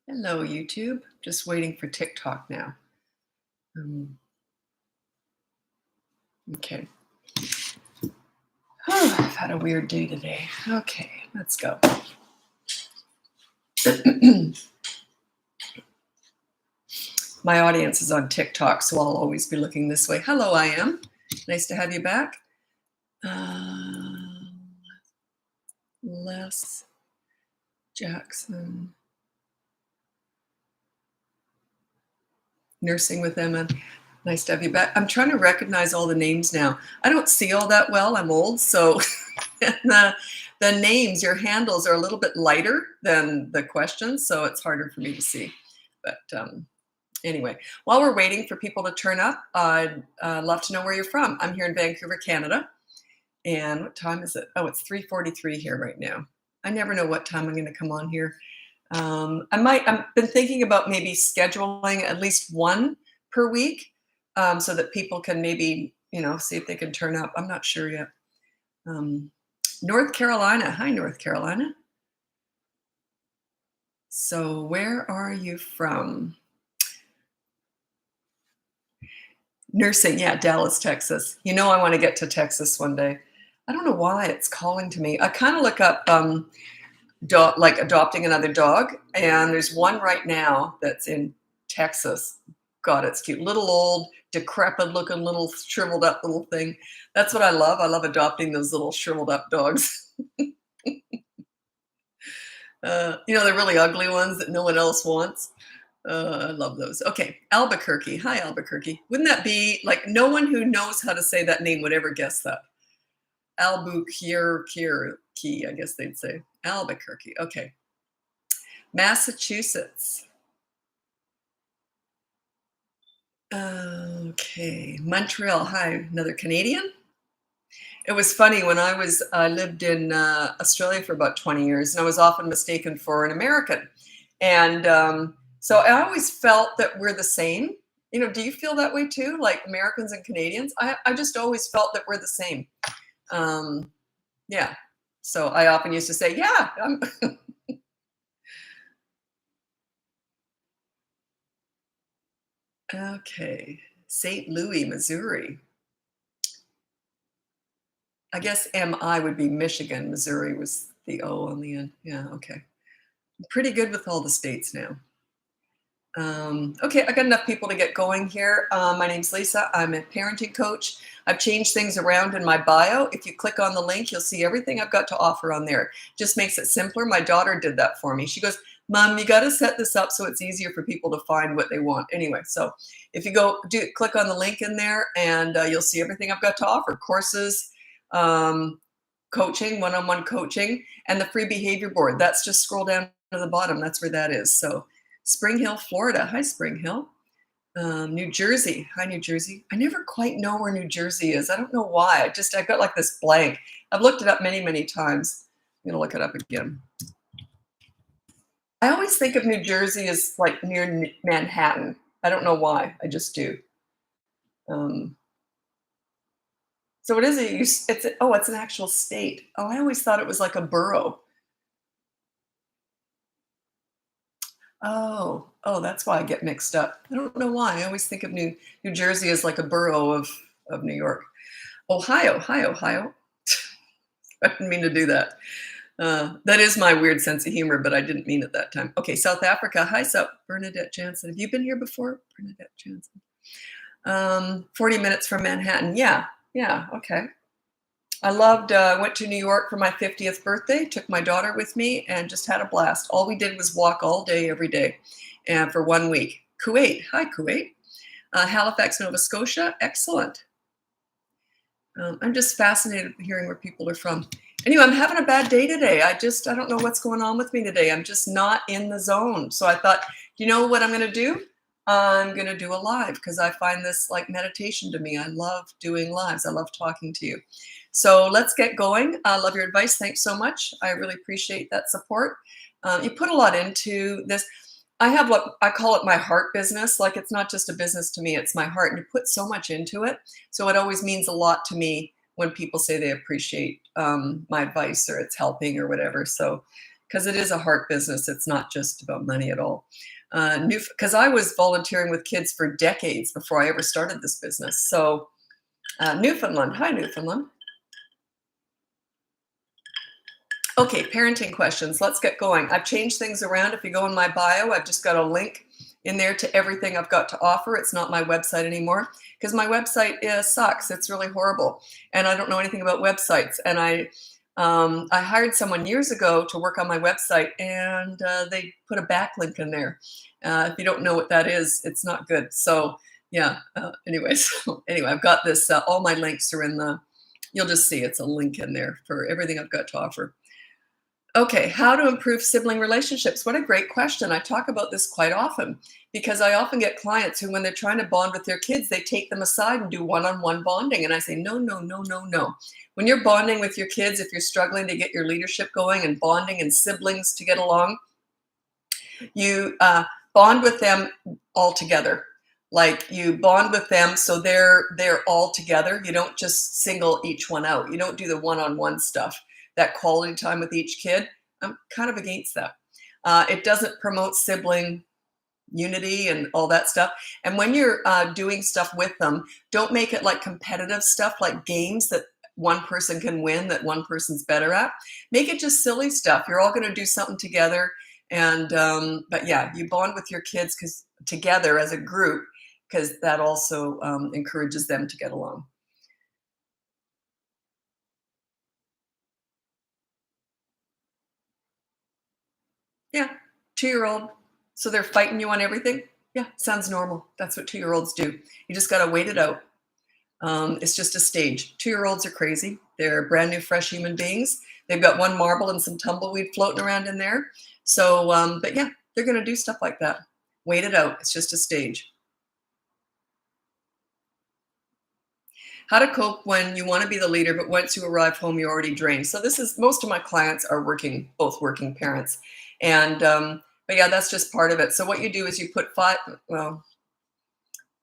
Hello, YouTube. Just waiting for TikTok now. Um, okay. I've had a weird day today. Okay, let's go. My audience is on TikTok, so I'll always be looking this way. Hello, I am. Nice to have you back. Les Jackson. Nursing with Emma. Nice to have you back. I'm trying to recognize all the names now. I don't see all that well. I'm old, so the names, your handles are a little bit lighter than the questions, so it's harder for me to see. But anyway, while we're waiting for people to turn up, I'd love to know where you're from. I'm here in Vancouver, Canada. And what time is it? Oh, it's 3:43 here right now. I never know what time I'm going to come on here. I've been thinking about maybe scheduling at least one per week, so that people can maybe, see if they can turn up. I'm not sure yet. North Carolina. Hi, North Carolina. So where are you from? Nursing. Yeah, Dallas, Texas. I want to get to Texas one day. I don't know why it's calling to me. I kind of look up like adopting another dog, and there's one right now that's in Texas. God, it's cute. Little old, decrepit looking, little shriveled up little thing. That's what I love. I love adopting those little shriveled up dogs. They're really ugly ones that no one else wants. I love those. Okay, Albuquerque. Hi, Albuquerque. Wouldn't that be like no one who knows how to say that name would ever guess that? Albuquerque, I guess they'd say. Albuquerque. Okay. Massachusetts. Okay. Montreal. Hi, another Canadian. It was funny when I lived in Australia for about 20 years, and I was often mistaken for an American. And so I always felt that we're the same. Do you feel that way too? Like Americans and Canadians? I just always felt that we're the same. Yeah. So I often used to say, yeah. Okay. St. Louis, Missouri. I guess MI would be Michigan. Missouri was the O on the end. Yeah, okay. I'm pretty good with all the states now. Okay, I got enough people to get going here. My name's Lisa. I'm a parenting coach. I've changed things around in my bio. If you click on the link, you'll see everything I've got to offer on there. Just makes it simpler. My daughter did that for me. She goes, Mom, you got to set this up so it's easier for people to find what they want. Anyway, so if you click on the link in there, and you'll see everything I've got to offer. Courses, coaching, one-on-one coaching, and the free behavior board. That's just scroll down to the bottom. That's where that is. So Spring Hill, Florida. Hi, Spring Hill. New Jersey. Hi, New Jersey. I never quite know where New Jersey is. I don't know why. I've got like this blank. I've looked it up many, many times. I'm going to look it up again. I always think of New Jersey as like near Manhattan. I don't know why. I just do. So what is it? It's an actual state. Oh, I always thought it was like a borough. Oh, that's why I get mixed up. I don't know why. I always think of New Jersey as like a borough of New York. Ohio. Hi, Ohio. I didn't mean to do that. That is my weird sense of humor, but I didn't mean it that time. Okay, South Africa. Hi, Bernadette Jansen. Have you been here before? Bernadette Jansen. 40 minutes from Manhattan. Yeah, okay. I went to New York for my 50th birthday, took my daughter with me, and just had a blast. All we did was walk all day, every day, and for 1 week. Kuwait. Hi, Kuwait. Halifax, Nova Scotia. Excellent. I'm just fascinated hearing where people are from. Anyway, I'm having a bad day today. I don't know what's going on with me today. I'm just not in the zone. So I thought, you know what I'm going to do? I'm going to do a live because I find this like meditation to me. I love doing lives. I love talking to you. So let's get going. I love your advice. Thanks so much. I really appreciate that support. You put a lot into this. I have what I call it my heart business. Like it's not just a business to me, it's my heart. And you put so much into it. So it always means a lot to me when people say they appreciate my advice or it's helping or whatever. So because it is a heart business. It's not just about money at all. Because I was volunteering with kids for decades before I ever started this business. So Newfoundland. Hi, Newfoundland. Okay, parenting questions. Let's get going. I've changed things around. If you go in my bio, I've just got a link in there to everything I've got to offer. It's not my website anymore because my website sucks. It's really horrible. And I don't know anything about websites. And I hired someone years ago to work on my website, and they put a backlink in there. If you don't know what that is, it's not good. So yeah, anyway, I've got this, all my links are in you'll just see it's a link in there for everything I've got to offer. Okay, how to improve sibling relationships? What a great question. I talk about this quite often because I often get clients who, when they're trying to bond with their kids, they take them aside and do one-on-one bonding. And I say, no, no, no, no, no. When you're bonding with your kids, if you're struggling to get your leadership going and bonding and siblings to get along, you bond with them all together. Like you bond with them so they're all together. You don't just single each one out. You don't do the one-on-one stuff. That quality time with each kid, I'm kind of against that. It doesn't promote sibling unity and all that stuff. And when you're doing stuff with them, don't make it like competitive stuff, like games that one person can win, that one person's better at. Make it just silly stuff. You're all going to do something together. And but yeah, you bond with your kids together as a group, because that also encourages them to get along. Yeah, 2-year-old. So they're fighting you on everything? Yeah, sounds normal. That's what 2-year-olds do. You just got to wait it out. It's just a stage. 2-year-olds are crazy. They're brand new, fresh human beings. They've got one marble and some tumbleweed floating around in there. So, but yeah, they're going to do stuff like that. Wait it out. It's just a stage. How to cope when you want to be the leader, but once you arrive home, you're already drained. So this is, most of my clients are both working parents. And, but yeah, that's just part of it. So what you do is you put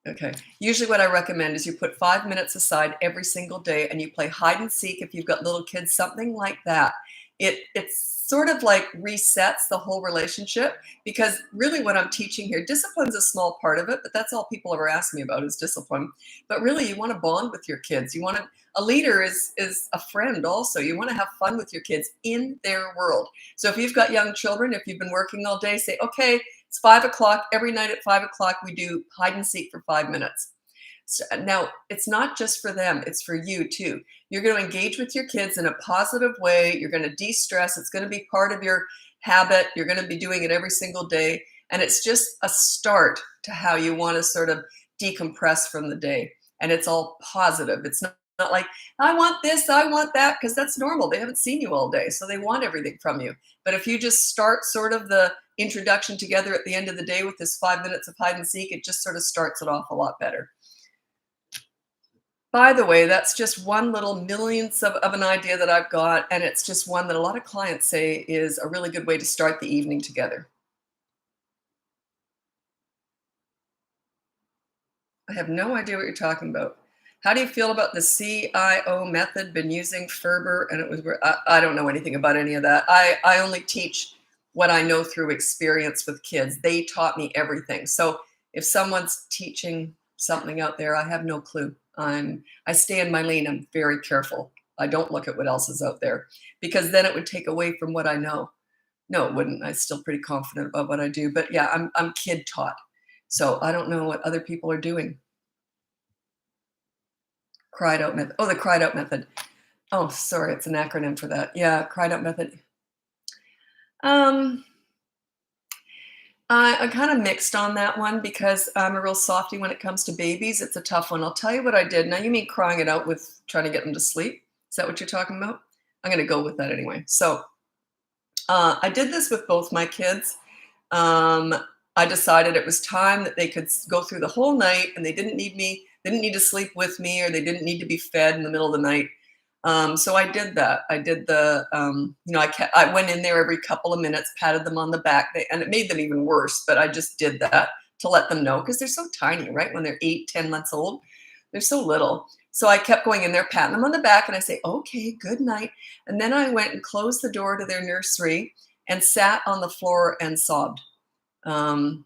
okay. Usually what I recommend is you put 5 minutes aside every single day and you play hide and seek if you've got little kids, something like that. It's sort of like resets the whole relationship, because really what I'm teaching here, discipline's a small part of it, but that's all people ever ask me about is discipline. But really you want to bond with your kids. A leader is a friend also. You want to have fun with your kids in their world. So if you've got young children, if you've been working all day, say, okay, it's 5 o'clock. Every night at 5 o'clock, we do hide and seek for 5 minutes. So now, it's not just for them, it's for you too. You're going to engage with your kids in a positive way. You're going to de-stress. It's going to be part of your habit. You're going to be doing it every single day. And it's just a start to how you want to sort of decompress from the day. And it's all positive. It's not like, I want this, I want that, because that's normal. They haven't seen you all day, so they want everything from you. But if you just start sort of the introduction together at the end of the day with this 5 minutes of hide and seek, it just sort of starts it off a lot better. By the way, that's just one little millionth of an idea that I've got, and it's just one that a lot of clients say is a really good way to start the evening together. I have no idea what you're talking about. How do you feel about the CIO method? Been using Ferber, and I don't know anything about any of that. I only teach what I know through experience with kids. They taught me everything. So if someone's teaching something out there, I have no clue. I stay in my lane. I'm very careful. I don't look at what else is out there, because then it would take away from what I know. No, it wouldn't. I'm still pretty confident about what I do. But yeah, I'm kid taught. So I don't know what other people are doing. Cried out method. Oh, the cried out method. Oh, sorry, it's an acronym for that. Yeah, cried out method. Um, I'm kind of mixed on that one because I'm a real softie when it comes to babies. It's a tough one. I'll tell you what I did. Now, you mean crying it out with trying to get them to sleep? Is that what you're talking about? I'm going to go with that anyway. So I did this with both my kids. Um, I decided it was time that they could go through the whole night and they didn't need me. They didn't need to sleep with me, or they didn't need to be fed in the middle of the night. So I did that. I did I went in there every couple of minutes, patted them on the back, and it made them even worse, but I just did that to let them know, because they're so tiny, right? When they're 8, 10 months old, they're so little. So I kept going in there, patting them on the back, and I say, okay, good night. And then I went and closed the door to their nursery, and sat on the floor and sobbed. Um,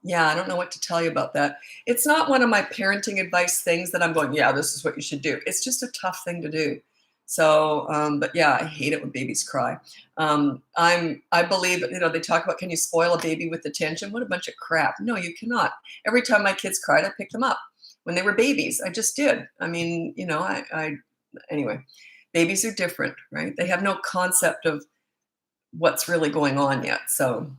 yeah, I don't know what to tell you about that. It's not one of my parenting advice things that I'm going, yeah, this is what you should do. It's just a tough thing to do. So, but yeah, I hate it when babies cry. I believe, they talk about, can you spoil a baby with attention? What a bunch of crap. No, you cannot. Every time my kids cried, I picked them up when they were babies. I just did. I mean, anyway, babies are different, right? They have no concept of what's really going on yet. So,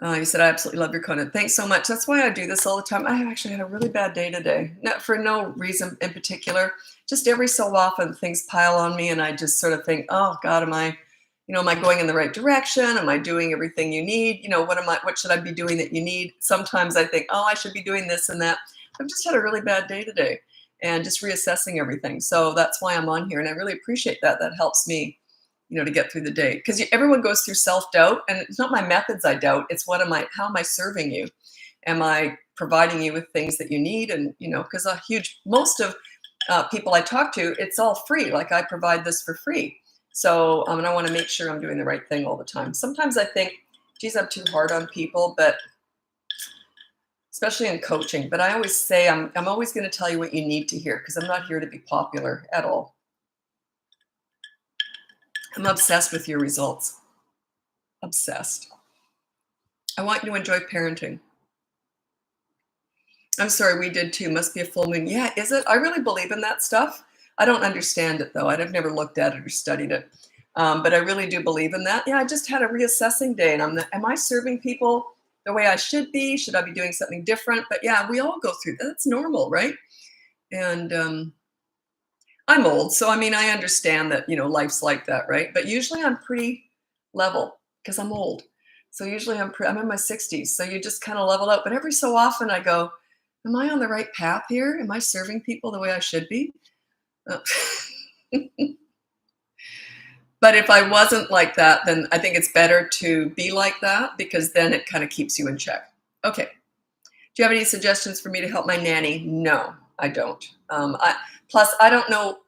you said, I absolutely love your content. Thanks so much. That's why I do this all the time. I actually had a really bad day today, not for no reason in particular. Just every so often things pile on me and I just sort of think, oh God, am I going in the right direction? Am I doing everything you need? What should I be doing that you need? Sometimes I think, oh, I should be doing this and that. I've just had a really bad day today and just reassessing everything. So that's why I'm on here. And I really appreciate that. That helps me to get through the day, because everyone goes through self-doubt, and it's not my methods I doubt. It's how am I serving you? Am I providing you with things that you need? And because most of people I talk to, it's all free. Like, I provide this for free. So and I want to make sure I'm doing the right thing all the time. Sometimes I think, geez, I'm too hard on people, but especially in coaching. But I always say I'm always going to tell you what you need to hear, because I'm not here to be popular at all. I'm obsessed with your results. Obsessed. I want you to enjoy parenting. I'm sorry, we did too. Must be a full moon. Yeah, is it? I really believe in that stuff. I don't understand it, though. I've never looked at it or studied it. But I really do believe in that. Yeah, I just had a reassessing day, and am I serving people the way I should be? Should I be doing something different? But yeah, we all go through that. That's normal, right? And I'm old, so I understand that, life's like that, right? But usually I'm pretty level because I'm old. So usually I'm in my 60s, so you just kind of level out. But every so often I go, am I on the right path here? Am I serving people the way I should be? But if I wasn't like that, then I think it's better to be like that, because then it kind of keeps you in check. Okay. Do you have any suggestions for me to help my nanny? No, I don't. Plus, I don't know,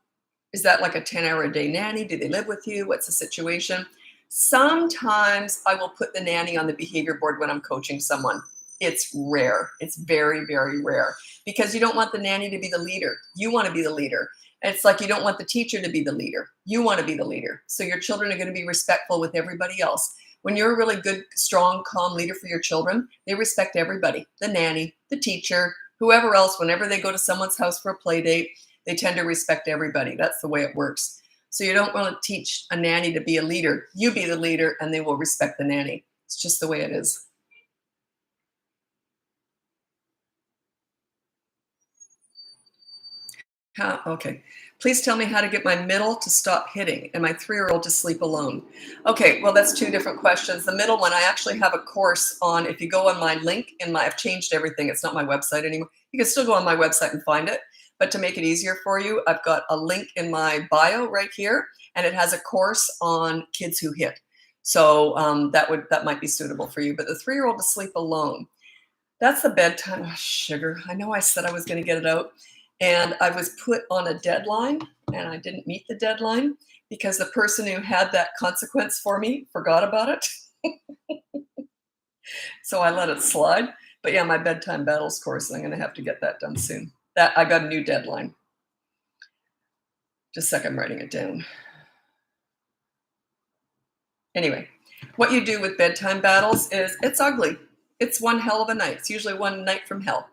is that like a 10-hour-a-day nanny? Do they live with you? What's the situation? Sometimes I will put the nanny on the behavior board when I'm coaching someone. It's rare. It's very, very rare, because you don't want the nanny to be the leader. You want to be the leader. It's like you don't want the teacher to be the leader. You want to be the leader. So your children are going to be respectful with everybody else. When you're a really good, strong, calm leader for your children, they respect everybody, the nanny, the teacher, whoever else. Whenever they go to someone's house for a play date, they tend to respect everybody. That's the way it works. So you don't want to teach a nanny to be a leader. You be the leader and they will respect the nanny. It's just the way it is. Okay. Please tell me how to get my middle to stop hitting and my 3-year-old to sleep alone. Okay, well, that's two different questions. The middle one, I actually have a course on. If you go on my link I've changed everything. It's not my website anymore. You can still go on my website and find it. But to make it easier for you, I've got a link in my bio right here, and it has a course on kids who hit. So that might be suitable for you. But the 3-year-old to sleep alone, that's the bedtime. Oh, sugar. I know I said I was going to get it out. And I was put on a deadline, and I didn't meet the deadline because the person who had that consequence for me forgot about it. So I let it slide. But yeah, my bedtime battles course, I'm going to have to get that done soon. That I got a new deadline. Just a second, I'm writing it down. Anyway, what you do with bedtime battles is it's ugly. It's one hell of a night. It's usually one night from hell.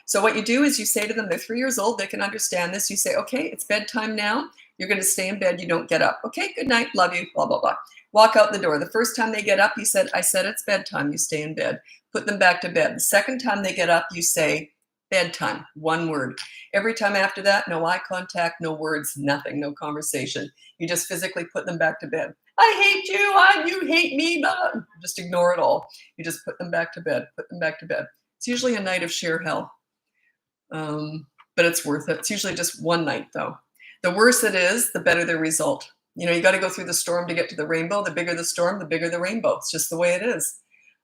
So what you do is you say to them, they're 3 years old, they can understand this. You say, okay, it's bedtime now. You're going to stay in bed. You don't get up. Okay, good night. Love you, blah, blah, blah. Walk out the door. The first time they get up, I said it's bedtime. You stay in bed. Put them back to bed. The second time they get up, you say bedtime, one word. Every time after that, no eye contact, no words, nothing, no conversation. You just physically put them back to bed. I hate you. You hate me. Blah. Just ignore it all. You just put them back to bed. Put them back to bed. It's usually a night of sheer hell. But it's worth it. It's usually just one night, though. The worse it is, the better the result. You got to go through the storm to get to the rainbow. The bigger the storm, the bigger the rainbow. It's just the way it is.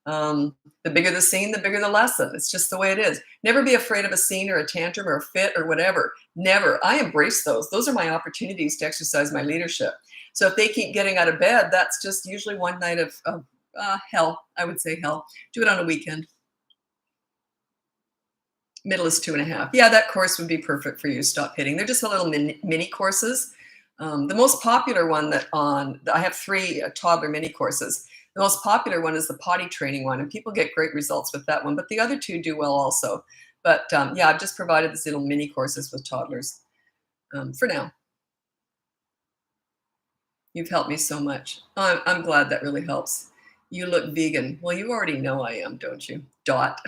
The bigger the scene, the bigger the lesson. It's just the way it is. Never be afraid of a scene or a tantrum or a fit or whatever. Never. I embrace those. Those are my opportunities to exercise my leadership. So if they keep getting out of bed, that's just usually one night of hell. I would say hell. Do it on a weekend. Middle is 2.5. Yeah, that course would be perfect for you. Stop hitting. They're just a little mini courses. The most popular one I have three toddler mini courses. The most popular one is the potty training one, and people get great results with that one. But the other two do well also. But yeah, I've just provided these little mini courses with toddlers for now. You've helped me so much. I'm glad that really helps. You look vegan. Well, you already know I am, don't you? Dot.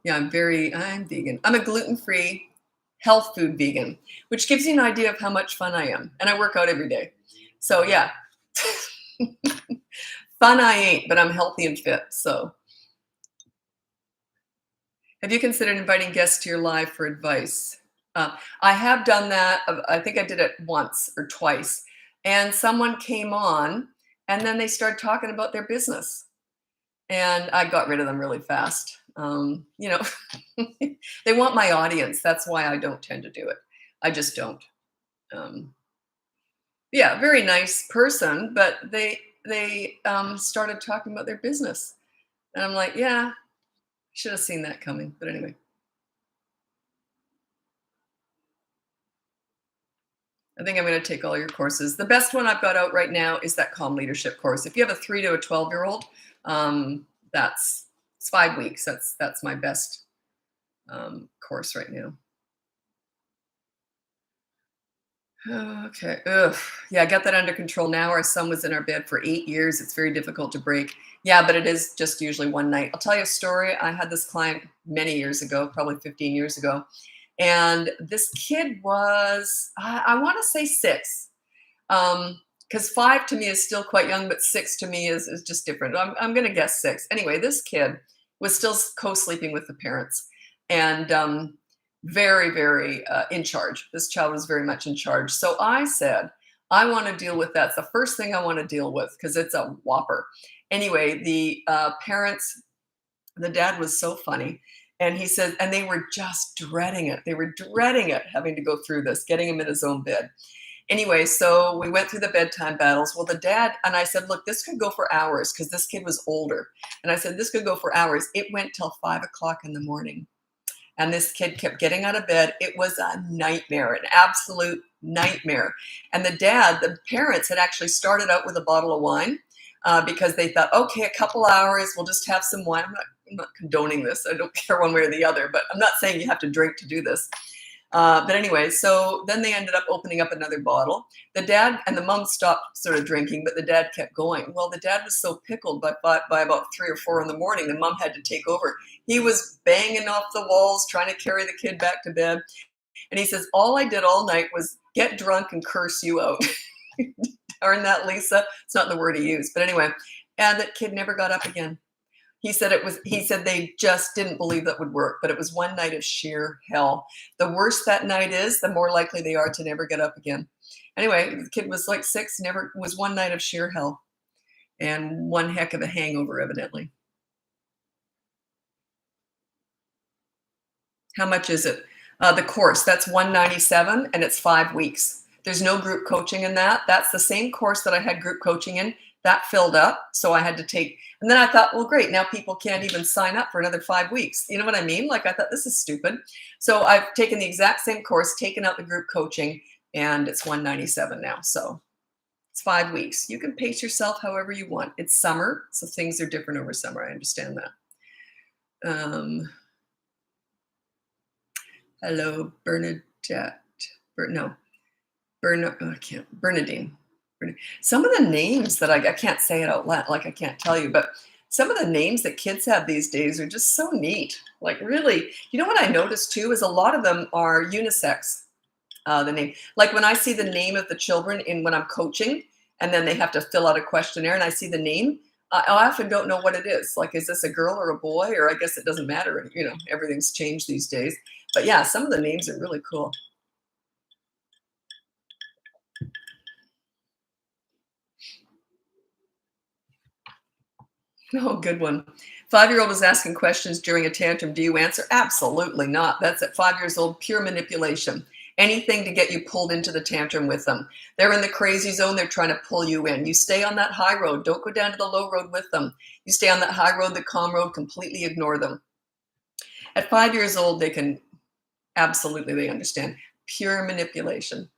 Yeah, I'm vegan. I'm a gluten-free health food vegan, which gives you an idea of how much fun I am. And I work out every day. So yeah, fun I ain't, but I'm healthy and fit. So have you considered inviting guests to your live for advice? I have done that. I think I did it once or twice. And someone came on and then they started talking about their business. And I got rid of them really fast. You know, they want my audience. That's why I don't tend to do it. I just don't. Yeah, very nice person, but they started talking about their business, and I'm like, yeah, should have seen that coming. But anyway, I think I'm going to take all your courses. The best one I've got out right now is that Calm Leadership course. If you have a 3 to a 12-year-old, it's 5 weeks. That's my best course right now. Okay. Ugh. Yeah, I got that under control now. Our son was in our bed for 8 years. It's very difficult to break. Yeah, but it is just usually one night. I'll tell you a story. I had this client many years ago, probably 15 years ago. And this kid was, I want to say 6. Because 5 to me is still quite young, but 6 to me is just different. I'm going to guess 6. Anyway, this kid was still co-sleeping with the parents. And very, very in charge. This child was very much in charge. So I said, I want to deal with that. It's the first thing I want to deal with because it's a whopper. Anyway, the parents, the dad was so funny. And he said, and they were just dreading it. They were dreading it, having to go through this, getting him in his own bed. Anyway, so we went through the bedtime battles. Well, the dad, and I said, look, this could go for hours because this kid was older. And I said, this could go for hours. It went till 5 o'clock in the morning. And this kid kept getting out of bed. It was a nightmare, an absolute nightmare. And the parents had actually started out with a bottle of wine because they thought, okay, a couple hours, we'll just have some wine. I'm not condoning this. I don't care one way or the other, but I'm not saying you have to drink to do this. But anyway, so then they ended up opening up another bottle. The dad and the mom stopped sort of drinking, but the dad kept going. Well, the dad was so pickled by about 3 or 4 in the morning, the mom had to take over. He was banging off the walls, trying to carry the kid back to bed. And he says, all I did all night was get drunk and curse you out. Darn that, Lisa. It's not the word he used. But anyway, and that kid never got up again. He said they just didn't believe that would work, but it was one night of sheer hell. The worse that night is, the more likely they are to never get up again. Anyway, the kid was like 6, never was one night of sheer hell and one heck of a hangover, evidently. How much is it? The course, that's $197 and it's 5 weeks. There's no group coaching in that. That's the same course that I had group coaching in. That filled up, so I had to take, and then I thought, well, great, now people can't even sign up for another 5 weeks. You know what I mean? Like I thought, this is stupid. So I've taken the exact same course, taken out the group coaching, and it's $197 now. So it's 5 weeks. You can pace yourself however you want. It's summer, so things are different over summer. I understand that. Hello, Bernadette. Bernadine. Some of the names that I can't say it out loud, like I can't tell you, but some of the names that kids have these days are just so neat. Like really, you know what I noticed too is a lot of them are unisex. The name, like when I see the name of the children when I'm coaching, and then they have to fill out a questionnaire, and I see the name, I often don't know what it is. Like, is this a girl or a boy? Or I guess it doesn't matter. You know, everything's changed these days. But yeah, some of the names are really cool. Oh, good one. 5-year-old is asking questions during a tantrum. Do you answer? Absolutely not. That's at 5 years old, pure manipulation. Anything to get you pulled into the tantrum with them. They're in the crazy zone. They're trying to pull you in. You stay on that high road. Don't go down to the low road with them. You stay on that high road, the calm road, completely ignore them. At 5 years old, they can absolutely, they understand. Pure manipulation.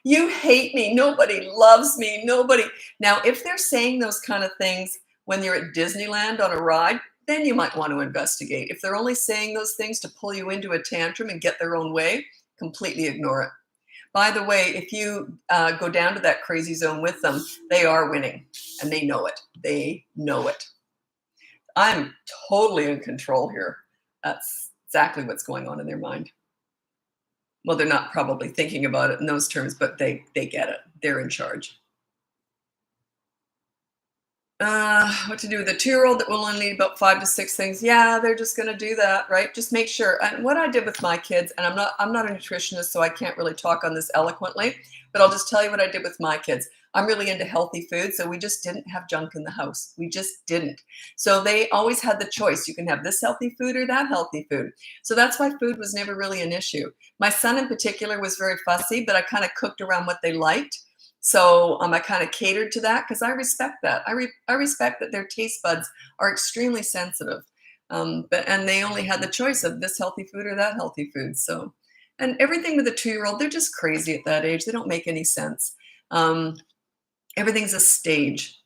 You hate me. Nobody loves me. Nobody. Now, if they're saying those kind of things when you're at Disneyland on a ride, then you might want to investigate. If they're only saying those things to pull you into a tantrum and get their own way, completely ignore it. By the way, if you go down to that crazy zone with them, they are winning and they know it. They know it. I'm totally in control here. That's exactly what's going on in their mind. Well, they're not probably thinking about it in those terms, but they get it. They're in charge. What to do with a 2-year-old that will only need about 5 to 6 things? Yeah, they're just going to do that, right? Just make sure. And what I did with my kids, and I'm not a nutritionist, so I can't really talk on this eloquently, but I'll just tell you what I did with my kids. I'm really into healthy food, so we just didn't have junk in the house. We just didn't. So they always had the choice. You can have this healthy food or that healthy food. So that's why food was never really an issue. My son in particular was very fussy, but I kind of cooked around what they liked. So I kind of catered to that because I respect that. I respect that their taste buds are extremely sensitive. And they only had the choice of this healthy food or that healthy food. So, and everything with a 2-year-old, they're just crazy at that age. They don't make any sense. Everything's a stage.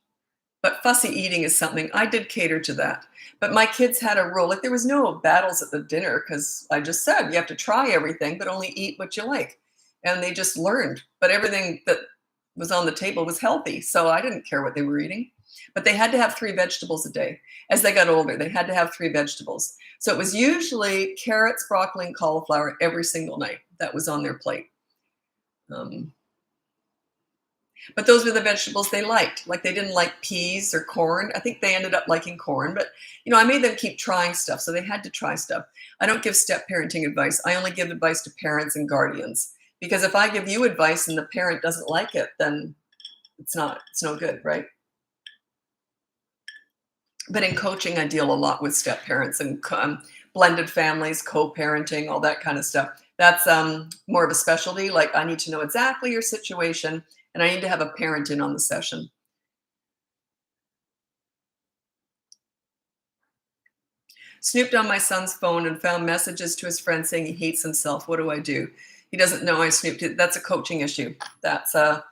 But fussy eating is something I did cater to that. But my kids had a rule. Like there was no battles at the dinner because I just said you have to try everything, but only eat what you like. And they just learned. But everything that was on the table was healthy. So I didn't care what they were eating. But they had to have 3 vegetables a day. As they got older, they had to have 3 vegetables. So it was usually carrots, broccoli, and cauliflower every single night. That was on their plate. But those were the vegetables they liked. Like they didn't like peas or corn. I think they ended up liking corn. But, I made them keep trying stuff. So they had to try stuff. I don't give step parenting advice. I only give advice to parents and guardians. Because if I give you advice and the parent doesn't like it, then it's no good, right? But in coaching, I deal a lot with step parents and blended families, co-parenting, all that kind of stuff. That's more of a specialty. Like I need to know exactly your situation and I need to have a parent in on the session. Snooped on my son's phone and found messages to his friends saying he hates himself. What do I do? He doesn't know I snooped it. That's a coaching issue. That's a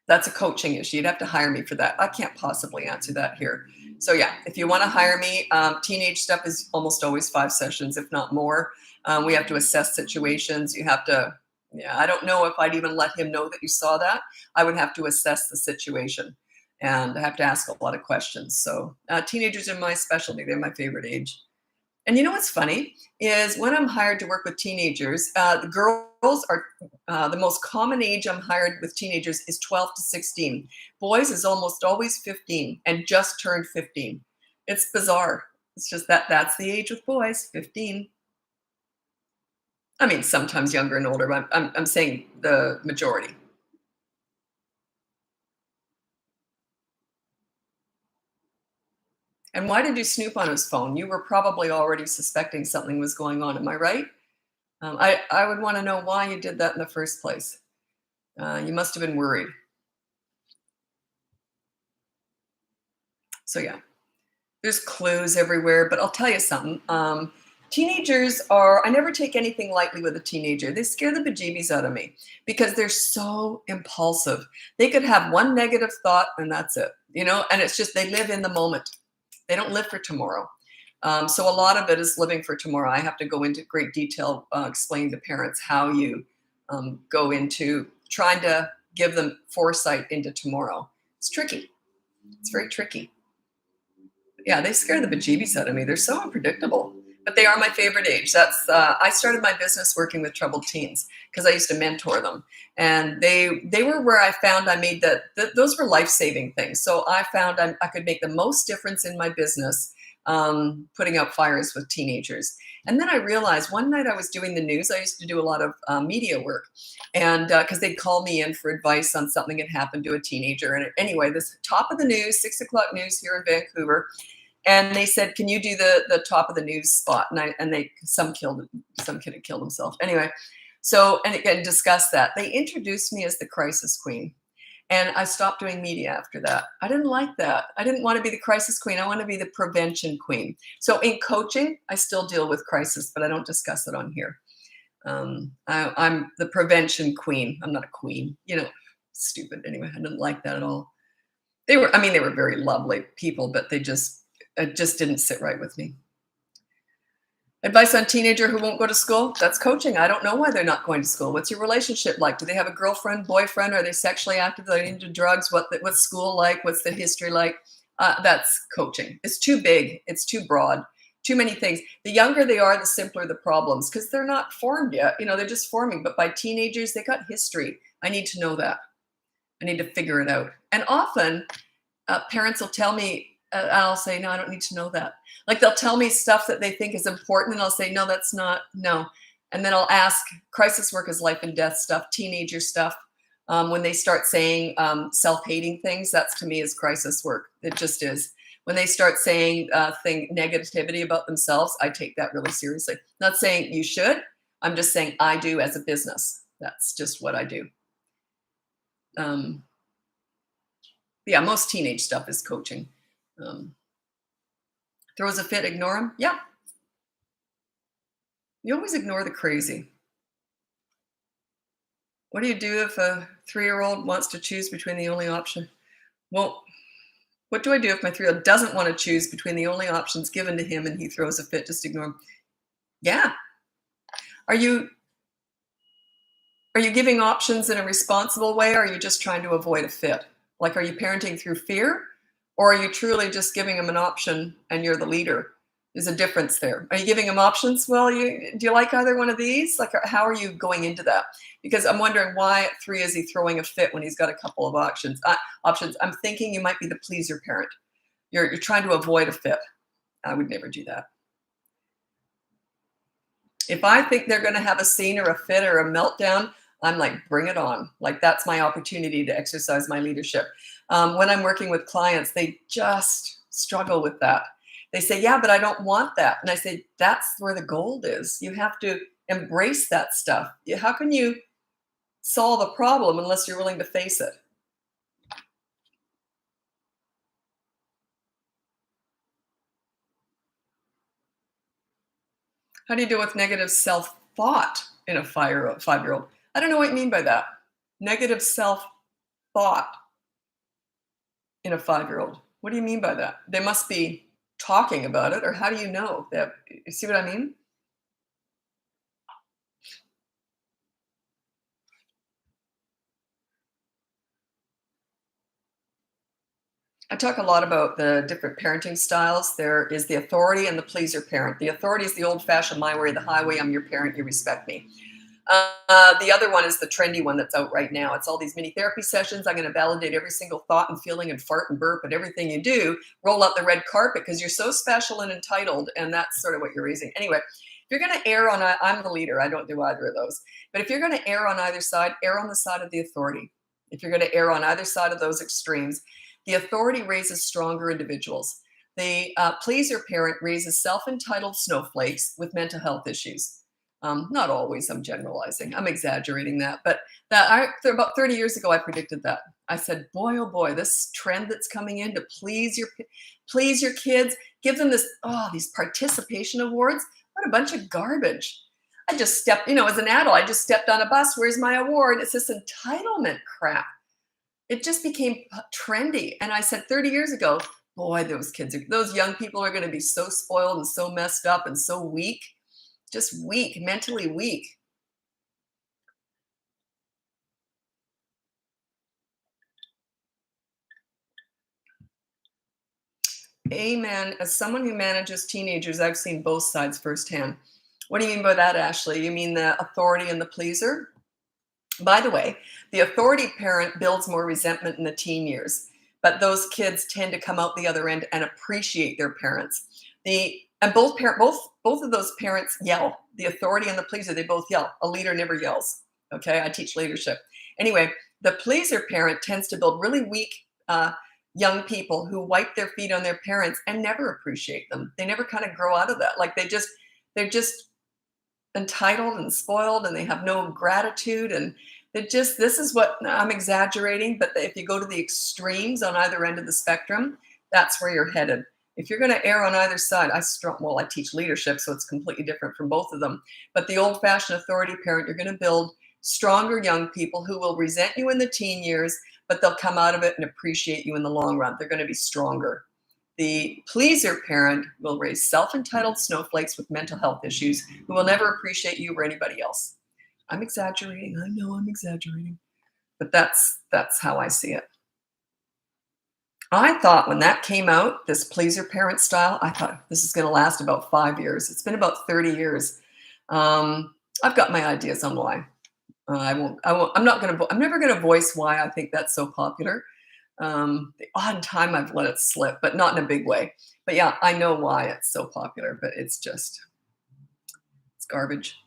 coaching issue. You'd have to hire me for that. I can't possibly answer that here. So yeah, if you want to hire me, teenage stuff is almost always 5 sessions, if not more. We have to assess situations. You have to, I don't know if I'd even let him know that you saw that. I would have to assess the situation and I have to ask a lot of questions. So teenagers are my specialty. They're my favorite age. And you know what's funny is when I'm hired to work with teenagers, the girls are the most common age I'm hired with teenagers is 12 to 16. Boys is almost always 15 and just turned 15. It's bizarre. It's just that's the age with boys, 15. I mean, sometimes younger and older, but I'm saying the majority. And why did you snoop on his phone? You were probably already suspecting something was going on. Am I right? I would want to know why you did that in the first place. You must have been worried. So yeah, there's clues everywhere. But I'll tell you something. Teenagers I never take anything lightly with a teenager. They scare the bejeebies out of me because they're so impulsive. They could have one negative thought and that's it, and it's just they live in the moment. They don't live for tomorrow. So a lot of it is living for tomorrow. I have to go into great detail explaining to parents how you go into trying to give them foresight into tomorrow. It's tricky. It's very tricky. Yeah, they scare the bejeebies out of me. They're so unpredictable. But they are my favorite age. I started my business working with troubled teens because I used to mentor them. And they were where I found I made those were life-saving things. So I found I could make the most difference in my business putting out fires with teenagers. And then I realized one night I was doing the news. I used to do a lot of media work. And because they'd call me in for advice on something that happened to a teenager. And anyway, this top of the news, 6 o'clock news here in Vancouver. And they said, "Can you do the top of the news spot?" And some kid had killed himself. Anyway, So, and again, discuss that. They introduced me as the crisis queen. And I stopped doing media after that. I didn't like that. I didn't want to be the crisis queen. I want to be the prevention queen. So in coaching, I still deal with crisis, but I don't discuss it on here. I'm the prevention queen. I'm not a queen, stupid. Anyway, I didn't like that at all. They were very lovely people, but it just didn't sit right with me. Advice on teenager who won't go to school? That's coaching. I don't know why they're not going to school. What's your relationship like? Do they have a girlfriend, boyfriend? Are they sexually active? Are they into drugs? What's school like? What's the history like? That's coaching. It's too big. It's too broad. Too many things. The younger they are, the simpler the problems because they're not formed yet. They're just forming. But by teenagers, they got history. I need to know that. I need to figure it out. And often parents will tell me, I'll say, no, I don't need to know that. Like they'll tell me stuff that they think is important and I'll say, no, that's not, no. And then I'll ask, crisis work is life and death stuff, teenager stuff. When they start saying self-hating things, that's to me is crisis work. It just is. When they start saying negativity about themselves, I take that really seriously. Not saying you should, I'm just saying I do as a business. That's just what I do. Yeah, most teenage stuff is coaching. Throws a fit, ignore him. Yeah. You always ignore the crazy. What do you do if a 3-year-old wants to choose between the only option? Well, what do I do if my 3-year-old doesn't want to choose between the only options given to him and he throws a fit? Just ignore him. Yeah. Are you giving options in a responsible way, or are you just trying to avoid a fit? Like, are you parenting through fear? Or are you truly just giving them an option and you're the leader? There's a difference there. Are you giving them options? Well, do you like either one of these? Like, how are you going into that? Because I'm wondering why at 3 is he throwing a fit when he's got a couple of options? I'm thinking you might be the pleaser parent. You're trying to avoid a fit. I would never do that. If I think they're going to have a scene or a fit or a meltdown, I'm like, bring it on. Like, that's my opportunity to exercise my leadership. When I'm working with clients, they just struggle with that. They say, yeah, but I don't want that. And I say, that's where the gold is. You have to embrace that stuff. How can you solve a problem unless you're willing to face it? How do you deal with negative self-thought in a 5-year-old? I don't know what you mean by that. Negative self-thought in a 5-year-old. What do you mean by that? They must be talking about it, or how do you know that? You see what I mean? I talk a lot about the different parenting styles. There is the authority and the pleaser parent. The authority is the old-fashioned my way or the highway. I'm your parent, you respect me. The other one is the trendy one that's out right now. It's all these mini therapy sessions. I'm going to validate every single thought and feeling and fart and burp and everything you do. Roll out the red carpet because you're so special and entitled, and that's sort of what you're raising. Anyway, if you're going to err on, I'm the leader. I don't do either of those. But if you're going to err on either side, err on the side of the authority. If you're going to err on either side of those extremes, the authority raises stronger individuals. The pleaser parent raises self-entitled snowflakes with mental health issues. Not always, I'm generalizing. I'm exaggerating that. But about 30 years ago, I predicted that. I said, boy, oh boy, this trend that's coming in to please your kids, give them these participation awards. What a bunch of garbage. I just stepped, as an adult, I just stepped on a bus. Where's my award? It's this entitlement crap. It just became trendy. And I said 30 years ago, boy, those young people are going to be so spoiled and so messed up and so weak. Just weak, mentally weak. Amen. As someone who manages teenagers, I've seen both sides firsthand. What do you mean by that, Ashley? You mean the authority and the pleaser? By the way, the authority parent builds more resentment in the teen years, but those kids tend to come out the other end and appreciate their parents. Both of those parents yell. The authority and the pleaser, they both yell. A leader never yells. Okay, I teach leadership. Anyway, the pleaser parent tends to build really weak young people who wipe their feet on their parents and never appreciate them. They never kind of grow out of that. Like they're just entitled and spoiled, and they have no gratitude, and it just this is what I'm exaggerating, but if you go to the extremes on either end of the spectrum, that's where you're headed. If you're going to err on either side, I teach leadership, so it's completely different from both of them. But the old-fashioned authority parent, you're going to build stronger young people who will resent you in the teen years, but they'll come out of it and appreciate you in the long run. They're going to be stronger. The pleaser parent will raise self-entitled snowflakes with mental health issues who will never appreciate you or anybody else. I'm exaggerating. I know I'm exaggerating, but that's how I see it. I thought when that came out, this pleaser parent style, I thought this is going to last about 5 years. It's been about 30 years. I've got my ideas on why. I won't. I won't. I'm not going to. I'm never going to voice why I think that's so popular. The odd time I've let it slip, but not in a big way. But yeah, I know why it's so popular. But it's garbage.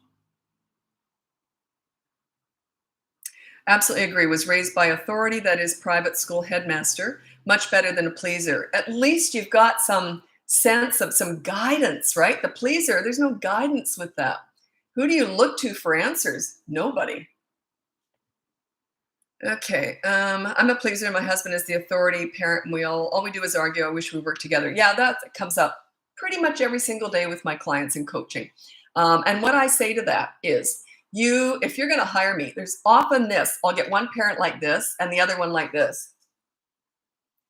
Absolutely agree. Was raised by authority, that is private school headmaster. Much better than a pleaser. At least you've got some sense of some guidance, right? The pleaser, there's no guidance with that. Who do you look to for answers? Nobody. Okay. I'm a pleaser. My husband is the authority parent, and all we do is argue. I wish we worked together. Yeah, that comes up pretty much every single day with my clients in coaching. And what I say to that is, if you're going to hire me, there's often this. I'll get one parent like this and the other one like this.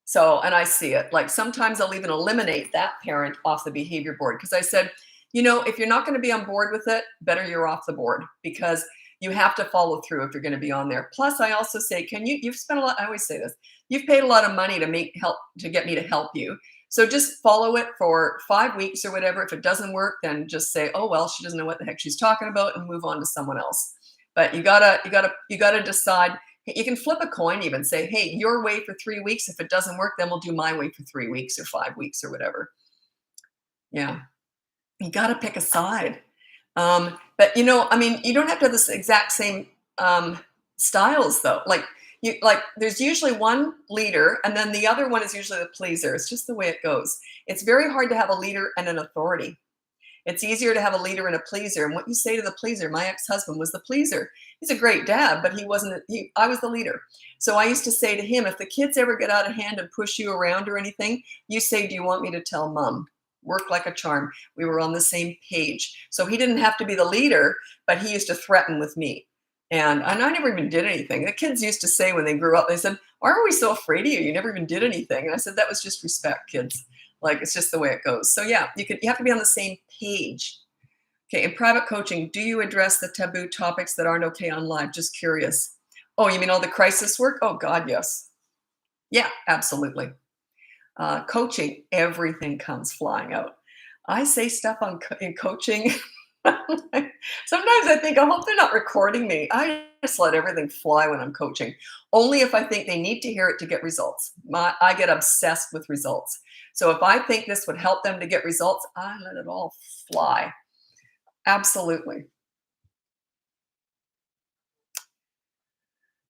So, and I see it. Like sometimes I'll even eliminate that parent off the behavior board because I said, if you're not going to be on board with it, better you're off the board because you have to follow through if you're going to be on there. Plus, I also say, you've spent a lot, I always say this, you've paid a lot of money to get me to help you. So just follow it for 5 weeks or whatever. If it doesn't work, then just say, oh, well, she doesn't know what the heck she's talking about and move on to someone else. But you gotta decide. You can flip a coin, even say, hey, your way for 3 weeks. If it doesn't work, then we'll do my way for 3 weeks or 5 weeks or whatever. Yeah. You got to pick a side. But you don't have to have this exact same styles though. There's usually one leader and then the other one is usually the pleaser. It's just the way it goes. It's very hard to have a leader and an authority. It's easier to have a leader and a pleaser. And what you say to the pleaser, my ex-husband was the pleaser. He's a great dad, but I was the leader. So I used to say to him, if the kids ever get out of hand and push you around or anything, you say, do you want me to tell mom? Worked like a charm. We were on the same page. So he didn't have to be the leader, but he used to threaten with me. And I never even did anything. The kids used to say when they grew up, they said, why are we so afraid of you? You never even did anything. And I said, that was just respect, kids. Like, it's just the way it goes. So yeah, you have to be on the same page. Okay, in private coaching, do you address the taboo topics that aren't okay on live? Just curious. Oh, you mean all the crisis work? Oh God, yes. Yeah, absolutely. Coaching, everything comes flying out. I say stuff in coaching. Sometimes I think, I hope they're not recording me. I just let everything fly when I'm coaching. Only if I think they need to hear it to get results. I get obsessed with results. So if I think this would help them to get results, I let it all fly. Absolutely.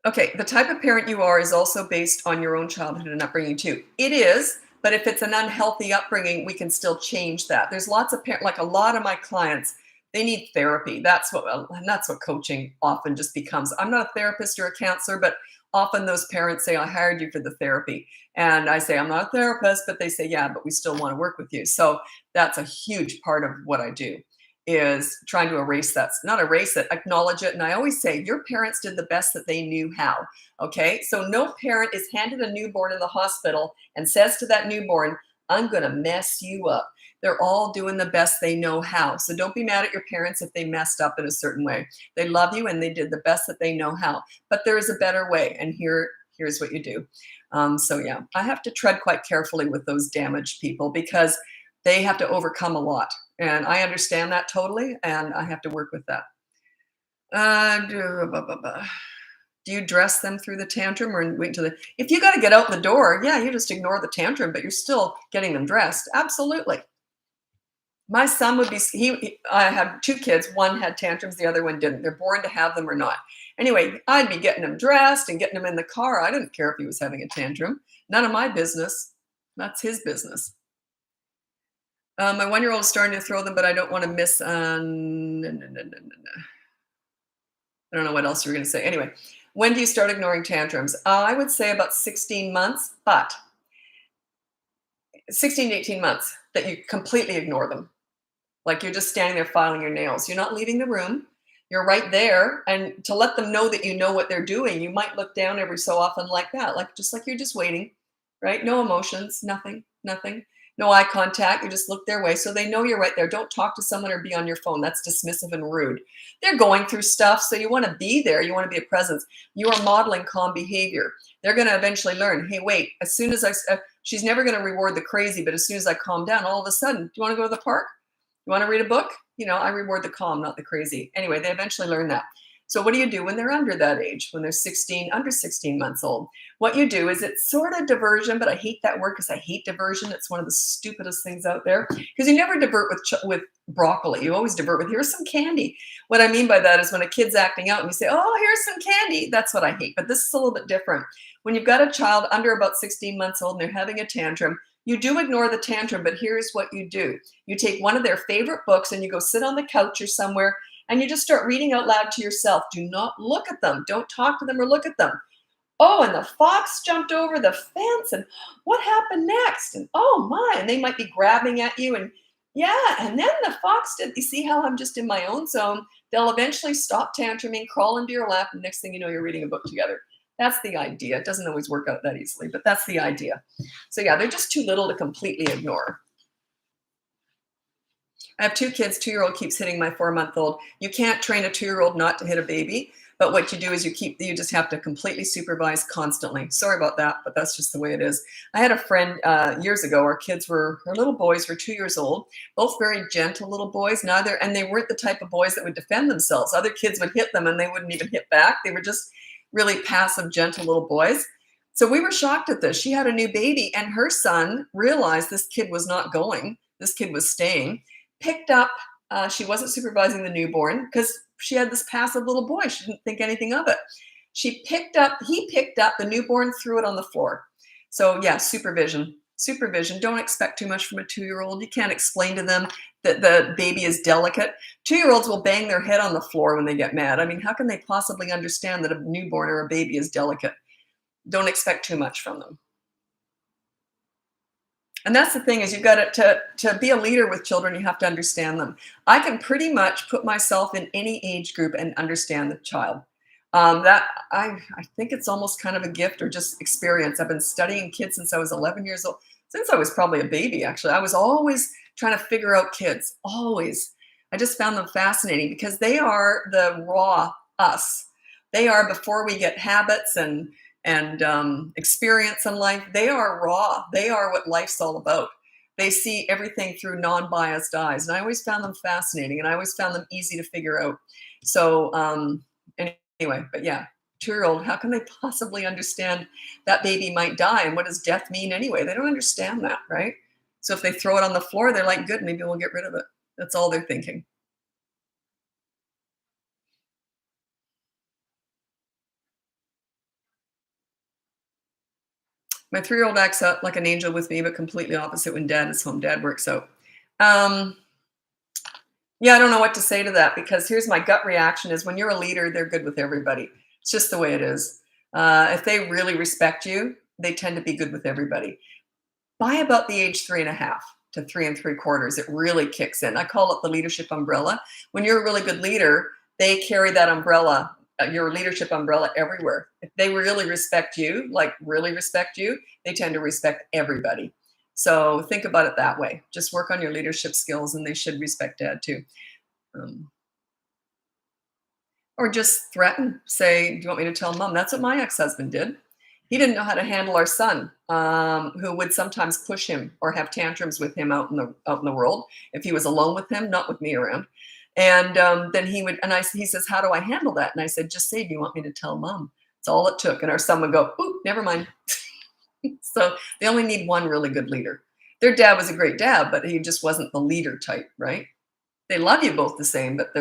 Okay, the type of parent you are is also based on your own childhood and upbringing too. It is, but if it's an unhealthy upbringing, we can still change that. There's lots of parents, like a lot of my clients, they need therapy. That's what coaching often just becomes. I'm not a therapist or a counselor, but often those parents say, I hired you for the therapy. And I say, I'm not a therapist, but they say, yeah, but we still want to work with you. So that's a huge part of what I do, is trying to erase that. Not erase it, acknowledge it. And I always say, your parents did the best that they knew how. Okay. So no parent is handed a newborn in the hospital and says to that newborn, I'm going to mess you up. They're all doing the best they know how. So don't be mad at your parents if they messed up in a certain way. They love you and they did the best that they know how. But there is a better way. And here's what you do. So yeah, I have to tread quite carefully with those damaged people because they have to overcome a lot. And I understand that totally, and I have to work with that. Do you dress them through the tantrum or wait until if you got to get out the door, yeah, you just ignore the tantrum, but you're still getting them dressed. Absolutely. My son would I have two kids. One had tantrums, the other one didn't. They're born to have them or not. Anyway, I'd be getting him dressed and getting him in the car. I didn't care if he was having a tantrum. None of my business. That's his business. My 1-year-old is starting to throw them, but I don't want to miss. No, no, no, no, no, no. I don't know what else you were going to say. Anyway, when do you start ignoring tantrums? I would say about 16 months, but 16 to 18 months that you completely ignore them. Like you're just standing there filing your nails. You're not leaving the room. You're right there. And to let them know that you know what they're doing, you might look down every so often like that, like you're just waiting, right? No emotions, nothing, nothing. No eye contact. You just look their way. So they know you're right there. Don't talk to someone or be on your phone. That's dismissive and rude. They're going through stuff. So you want to be there. You want to be a presence. You are modeling calm behavior. They're going to eventually learn, hey, wait, as soon as she's never going to reward the crazy, but as soon as I calm down, all of a sudden, do you want to go to the park? You want to read a book? I reward the calm, not the crazy. Anyway, they eventually learn that. So what do you do when they're under that age, when they're under 16 months old? What you do is it's sort of diversion, but I hate that word because I hate diversion. It's one of the stupidest things out there because you never divert with broccoli. You always divert with, here's some candy. What I mean by that is when a kid's acting out and you say, oh, here's some candy. That's what I hate. But this is a little bit different. When you've got a child under about 16 months old and they're having a tantrum, you do ignore the tantrum, but here's what you do. You take one of their favorite books and you go sit on the couch or somewhere and you just start reading out loud to yourself. Do not look at them. Don't talk to them or look at them. Oh, and the fox jumped over the fence and what happened next? And oh my, and they might be grabbing at you and yeah, and then the fox did. You see how I'm just in my own zone? They'll eventually stop tantruming, crawl into your lap, and next thing you know, you're reading a book together. That's the idea. It doesn't always work out that easily, but that's the idea. So yeah, they're just too little to completely ignore. I have two kids. 2-year-old keeps hitting my 4-month-old. You can't train a 2-year-old not to hit a baby, but what you do is you just have to completely supervise constantly. Sorry about that, but that's just the way it is. I had a friend years ago. Her little boys were 2 years old, both very gentle little boys. And they weren't the type of boys that would defend themselves. Other kids would hit them and they wouldn't even hit back. They were just really passive, gentle little boys. So we were shocked at this. She had a new baby and her son realized this kid was not going. This kid was staying. Picked up, she wasn't supervising the newborn because she had this passive little boy. She didn't think anything of it. He picked up the newborn, threw it on the floor. So yeah, supervision. Don't expect too much from a 2-year-old. You can't explain to them that the baby is delicate. 2-year-olds will bang their head on the floor when they get mad. I mean, how can they possibly understand that a newborn or a baby is delicate? Don't expect too much from them. And that's the thing is you've got to be a leader with children, you have to understand them. I can pretty much put myself in any age group and understand the child. That I think it's almost kind of a gift or just experience. I've been studying kids since I was 11 years old, since I was probably a baby, actually. I was always trying to figure out kids, always. I just found them fascinating because they are the raw us. They are before we get habits and experience in life. They are raw. They are what life's all about. They see everything through non-biased eyes. And I always found them fascinating and I always found them easy to figure out. So anyway, but yeah, 2-year-old, how can they possibly understand that baby might die? And what does death mean anyway? They don't understand that, right? So if they throw it on the floor, they're like, good, maybe we'll get rid of it. That's all they're thinking. My 3-year-old acts out like an angel with me, but completely opposite when dad is home. Dad works out. Yeah, I don't know what to say to that because here's my gut reaction is when you're a leader, they're good with everybody. It's just the way it is. If they really respect you, they tend to be good with everybody. By about the age 3.5 to 3 3/4, it really kicks in. I call it the leadership umbrella. When you're a really good leader, they carry that umbrella, your leadership umbrella everywhere. If they really respect you, like really respect you, they tend to respect everybody. So think about it that way. Just work on your leadership skills and they should respect dad too. Um, or just threaten, say, do you want me to tell mom? That's what my ex-husband did. He didn't know how to handle our son, who would sometimes push him or have tantrums with him out in the world if he was alone with him, not with me around. And then he says, how do I handle that? And I said, just say, do you want me to tell mom? That's all it took. And our son would go, ooh, never mind. So they only need one really good leader. Their dad was a great dad, but he just wasn't the leader type, right? They love you both the same, but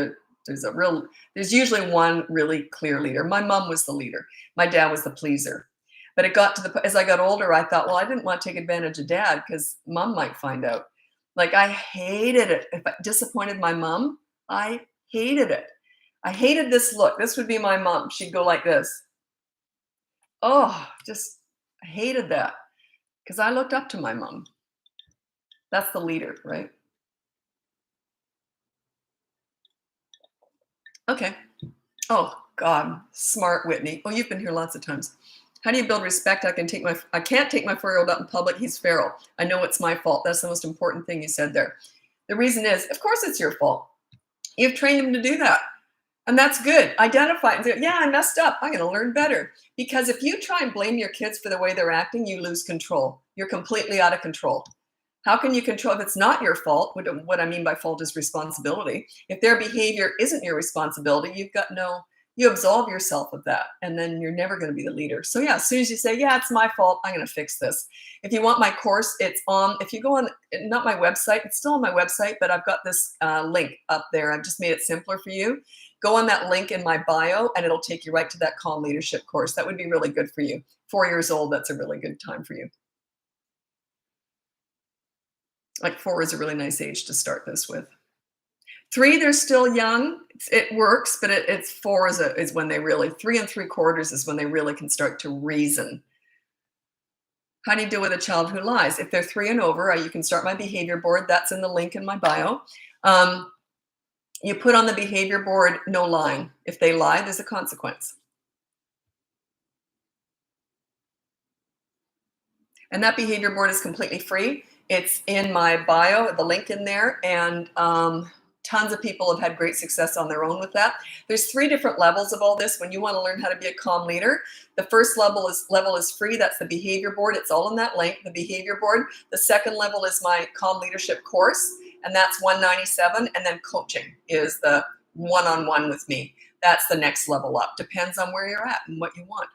there's usually one really clear leader. My mom was the leader. My dad was the pleaser. But it got to as I got older, I thought, well, I didn't want to take advantage of dad because mom might find out. Like, I hated it. If I disappointed my mom, I hated it. I hated this look. This would be my mom. She'd go like this. Oh, just I hated that because I looked up to my mom. That's the leader, right? Okay. Oh God, smart Whitney. Oh, you've been here lots of times. How do you build respect? I can't take my 4-year-old out in public. He's feral. I know it's my fault. That's the most important thing you said there. The reason is, of course, it's your fault. You've trained him to do that. And that's good. Identify it and say, yeah, I messed up. I'm going to learn better. Because if you try and blame your kids for the way they're acting, you lose control. You're completely out of control. How can you control if it's not your fault? What I mean by fault is responsibility. If their behavior isn't your responsibility, you absolve yourself of that. And then you're never going to be the leader. So yeah, as soon as you say, yeah, it's my fault, I'm going to fix this. If you want my course, it's on, if you go on, not my website, it's still on my website, but I've got this link up there. I've just made it simpler for you. Go on that link in my bio and it'll take you right to that Calm Leadership course. That would be really good for you. 4 years old, that's a really good time for you. Like 4 is a really nice age to start this with. 3, they're still young. It works, but it's 4 is when they really, 3 3/4 is when they really can start to reason. How do you deal with a child who lies? If they're 3 and over, you can start my behavior board. That's in the link in my bio. You put on the behavior board, no lying. If they lie, there's a consequence. And that behavior board is completely free. It's in my bio, the link in there, and tons of people have had great success on their own with that. There's 3 different levels of all this. When you want to learn how to be a calm leader, the first level is free. That's the behavior board. It's all in that link, the behavior board. The second level is my Calm Leadership course, and that's $197. And then coaching is the one-on-one with me. That's the next level up. Depends on where you're at and what you want.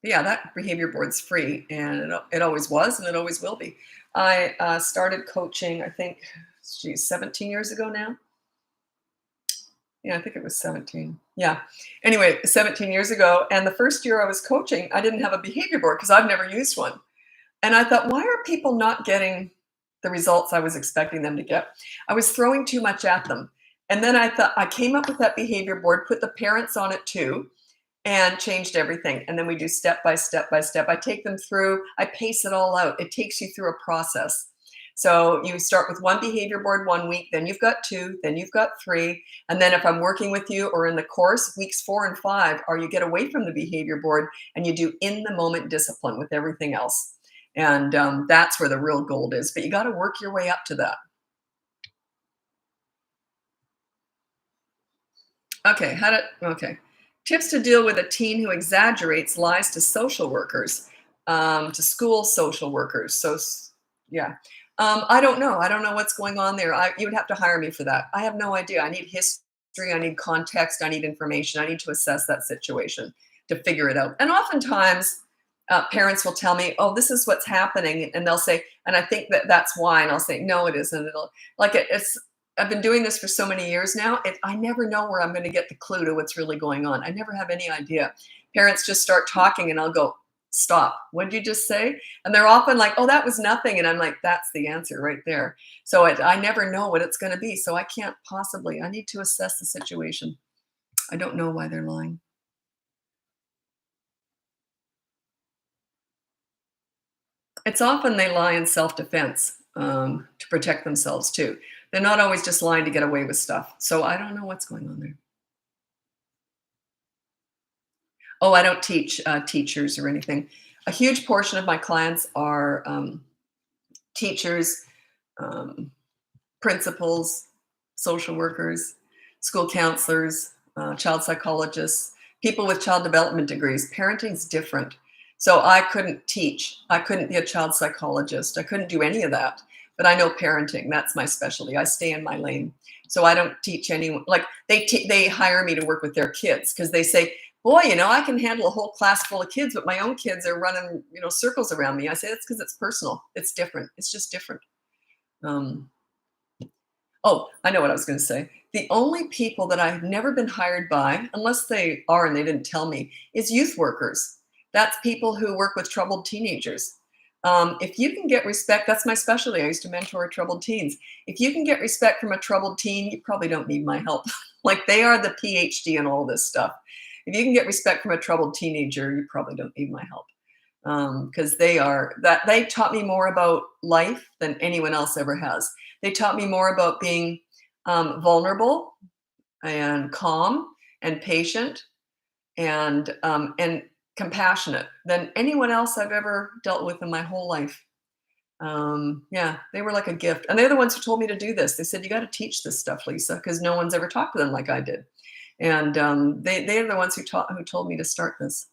Yeah, that behavior board's free, and it always was, and it always will be. I started coaching, I think, 17 years ago now. Yeah, I think it was 17. Yeah. Anyway, 17 years ago, and the first year I was coaching, I didn't have a behavior board because I've never used one. And I thought, why are people not getting the results I was expecting them to get? I was throwing too much at them. And then I thought, I came up with that behavior board, put the parents on it too, and changed everything. And then we do step by step by step. I take them through, I pace it all out. It takes you through a process. So you start with one behavior board 1 week, then you've got 2, then you've got 3. And then if I'm working with you or in the course, weeks 4 and 5 are you get away from the behavior board and you do in the moment discipline with everything else. And that's where the real gold is. But you got to work your way up to that. Okay, tips to deal with a teen who exaggerates lies to social workers, to school social workers. Yeah. I don't know. I don't know what's going on there. You would have to hire me for that. I have no idea. I need history. I need context. I need information. I need to assess that situation to figure it out. And oftentimes, parents will tell me, "Oh, this is what's happening," and they'll say, "And I think that's why." And I'll say, "No, it isn't." It's. I've been doing this for so many years now. I never know where I'm going to get the clue to what's really going on. I never have any idea. Parents just start talking, and I'll go, "Stop. What did you just say?" And they're often like, "Oh, that was nothing." And I'm like, "That's the answer right there." So I never know what it's going to be. So I can't possibly. I need to assess the situation. I don't know why they're lying. It's often they lie in self-defense to protect themselves too. They're not always just lying to get away with stuff. So I don't know what's going on there. Oh, I don't teach teachers or anything. A huge portion of my clients are teachers, um, principals, social workers, school counselors, child psychologists, people with child development degrees. Parenting's different. So I couldn't teach. I couldn't be a child psychologist. I couldn't do any of that. But I know parenting. That's my specialty. I stay in my lane. So I don't teach anyone. Like they hire me to work with their kids because they say, "Boy, I can handle a whole class full of kids, but my own kids are running, circles around me." I say that's because it's personal. It's different. It's just different. Um, Oh, I know what I was going to say. The only people that I've never been hired by, unless they are and they didn't tell me, is youth workers. That's people who work with troubled teenagers. If you can get respect, that's my specialty. I used to mentor troubled teens. If you can get respect from a troubled teen, you probably don't need my help. Like they are the PhD in all this stuff. If you can get respect from a troubled teenager, you probably don't need my help. Because they taught me more about life than anyone else ever has. They taught me more about being vulnerable and calm and patient and compassionate than anyone else I've ever dealt with in my whole life. Yeah, they were like a gift, and they're the ones who told me to do this. They said, "You got to teach this stuff, Lisa, because no one's ever talked to them like I did." And they're the ones who told me to start this.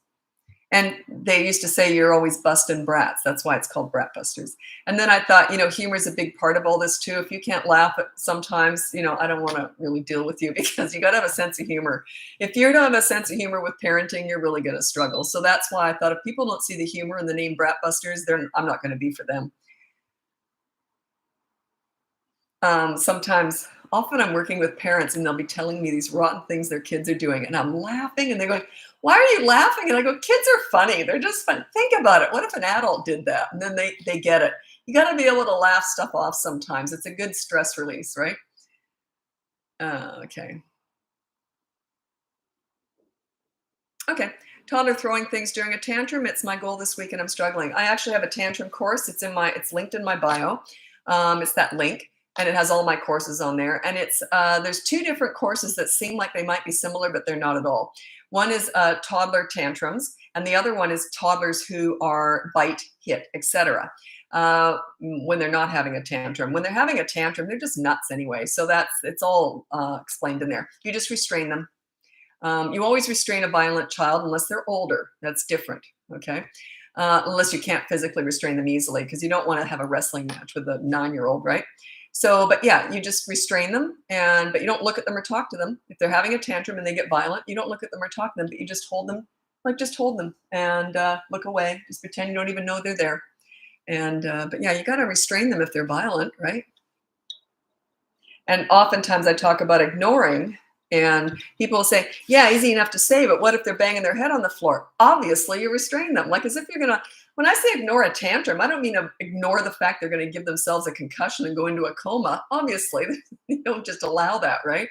And they used to say, "You're always busting brats." That's why it's called Bratbusters. And then I thought, humor is a big part of all this too. If you can't laugh at sometimes, I don't want to really deal with you because you got to have a sense of humor. If you don't have a sense of humor with parenting, you're really going to struggle. So that's why I thought if people don't see the humor in the name Bratbusters, I'm not going to be for them. Sometimes, often I'm working with parents and they'll be telling me these rotten things their kids are doing, and I'm laughing, and they're going, "Why are you laughing?" And I go, "Kids are funny. They're just fun. Think about it. What if an adult did that?" And then they get it. You got to be able to laugh stuff off sometimes. It's a good stress release, right? Okay. Okay. Toddler throwing things during a tantrum. It's my goal this week, and I'm struggling. I actually have a tantrum course. It's linked in my bio. It's that link, and it has all my courses on there. And there's two different courses that seem like they might be similar, but they're not at all. One is toddler tantrums, and the other one is toddlers who are bite, hit, etc. When they're not having a tantrum. When they're having a tantrum, they're just nuts anyway. So it's all explained in there. You just restrain them. You always restrain a violent child unless they're older. That's different, okay? Unless you can't physically restrain them easily, because you don't want to have a wrestling match with a 9-year-old, right? So, but yeah, you just restrain them, but you don't look at them or talk to them. If they're having a tantrum and they get violent, you don't look at them or talk to them, but you just hold them, just hold them and look away. Just pretend you don't even know they're there. But yeah, you got to restrain them if they're violent, right? And oftentimes I talk about ignoring, and people will say, "Yeah, easy enough to say, but what if they're banging their head on the floor?" Obviously, you restrain them. Like as if you're going to, when I say ignore a tantrum, I don't mean to ignore the fact they're going to give themselves a concussion and go into a coma. Obviously, you don't just allow that, right?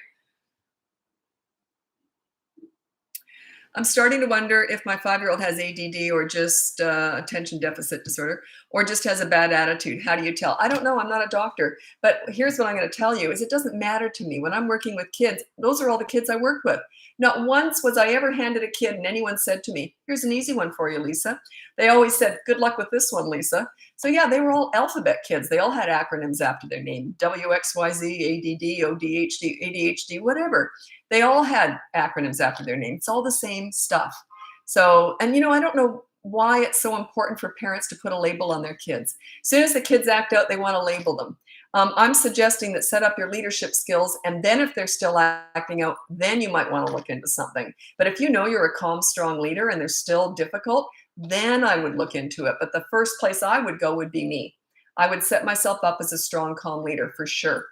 I'm starting to wonder if my 5-year-old has ADD or just attention deficit disorder or just has a bad attitude. How do you tell? I don't know. I'm not a doctor. But here's what I'm going to tell you is it doesn't matter to me. When I'm working with kids, those are all the kids I work with. Not once was I ever handed a kid and anyone said to me, "Here's an easy one for you, Lisa." They always said, "Good luck with this one, Lisa." So yeah, they were all alphabet kids. They all had acronyms after their name: WXYZ, ADD, ODHD, ADHD, whatever. They all had acronyms after their name. It's all the same stuff. So, and I don't know why it's so important for parents to put a label on their kids. As soon as the kids act out, they want to label them. I'm suggesting that set up your leadership skills, and then if they're still acting out, then you might want to look into something. But if you know you're a calm, strong leader and they're still difficult, then I would look into it. But the first place I would go would be me. I would set myself up as a strong, calm leader for sure.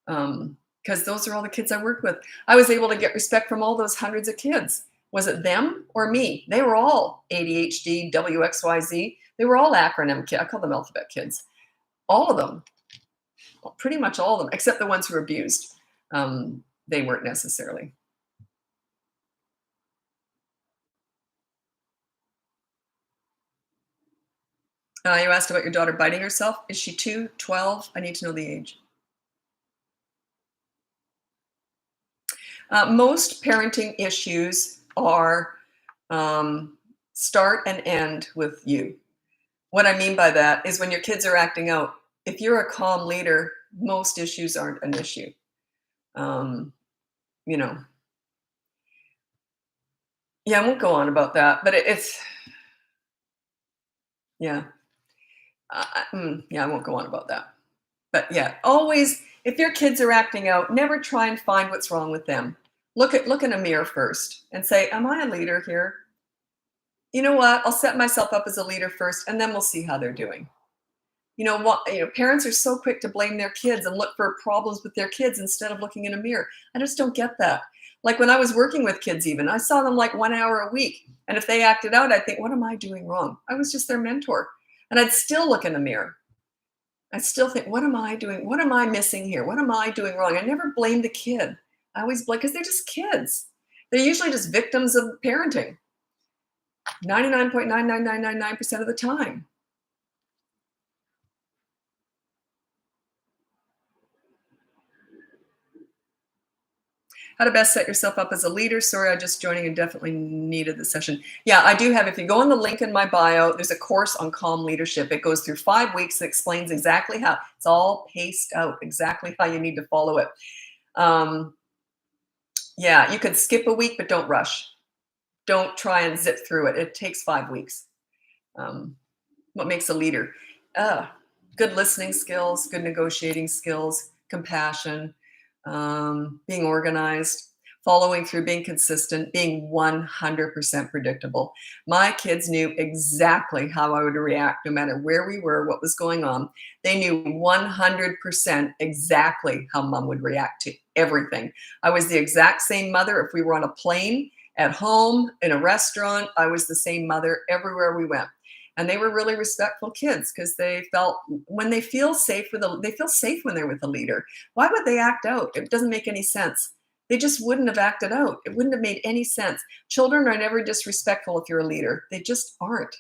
Because those are all the kids I worked with. I was able to get respect from all those hundreds of kids. Was it them or me? They were all ADHD, WXYZ. They were all acronym kids. I call them alphabet kids. All of them, pretty much all of them, except the ones who were abused. They weren't necessarily. You asked about your daughter biting herself. Is she 2, 12? I need to know the age. Most parenting issues are start and end with you. What I mean by that is when your kids are acting out, if you're a calm leader, most issues aren't an issue. Um, you know, yeah, I won't go on about that, but yeah, yeah, I won't go on about that. But yeah, always, if your kids are acting out, never try and find what's wrong with them. Look in a mirror first and say, "Am I a leader here? You know what? I'll set myself up as a leader first, and then we'll see how they're doing." Parents are so quick to blame their kids and look for problems with their kids instead of looking in a mirror. I just don't get that. Like when I was working with kids, even I saw them like 1 hour a week, and if they acted out, I think, "What am I doing wrong?" I was just their mentor, And I'd still look in the mirror. I still think, what am I doing? What am I missing here? What am I doing wrong? I never blame the kid. I always blame, because they're just kids. They're usually just victims of parenting 99.99999% of the time. How to best set yourself up as a leader. Sorry, I just joining and definitely needed the session. Yeah, I do have, if you go on the link in my bio, there's a course on calm leadership. It goes through 5 weeks that explains exactly how, it's all paced out, exactly how you need to follow it. Yeah, you could skip a week, but don't rush. Don't try and zip through it. It takes 5 weeks. What makes a leader? Good listening skills, good negotiating skills, compassion, being organized, following through, being consistent, being 100% predictable. My kids knew exactly how I would react no matter where we were, what was going on. They knew 100% exactly how mom would react to everything. I was the exact same mother if we were on a plane, at home, in a restaurant. I was the same mother everywhere we went. And they were really respectful kids because they felt, when they feel safe they feel safe when they're with a leader. Why would they act out? It doesn't make any sense. They just wouldn't have acted out. It wouldn't have made any sense. Children are never disrespectful if you're a leader. They just aren't.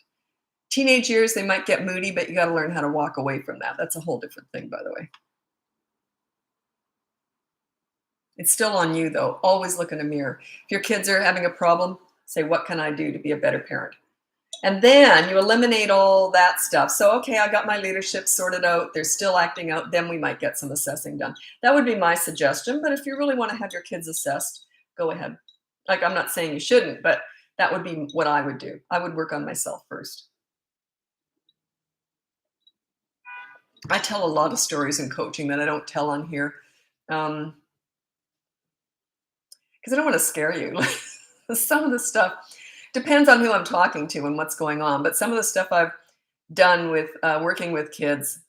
Teenage years, they might get moody, but you got to learn how to walk away from that. That's a whole different thing, by the way. It's still on you, though. Always look in the mirror. If your kids are having a problem, say, what can I do to be a better parent? And then you eliminate all that stuff. So, okay, I got my leadership sorted out. They're still acting out. Then we might get some assessing done. That would be my suggestion. But if you really want to have your kids assessed, go ahead. Like, I'm not saying you shouldn't, but that would be what I would do. I would work on myself first. I tell a lot of stories in coaching that I don't tell on here, because I don't want to scare you. Some of the stuff depends on who I'm talking to and what's going on. But some of the stuff I've done with working with kids,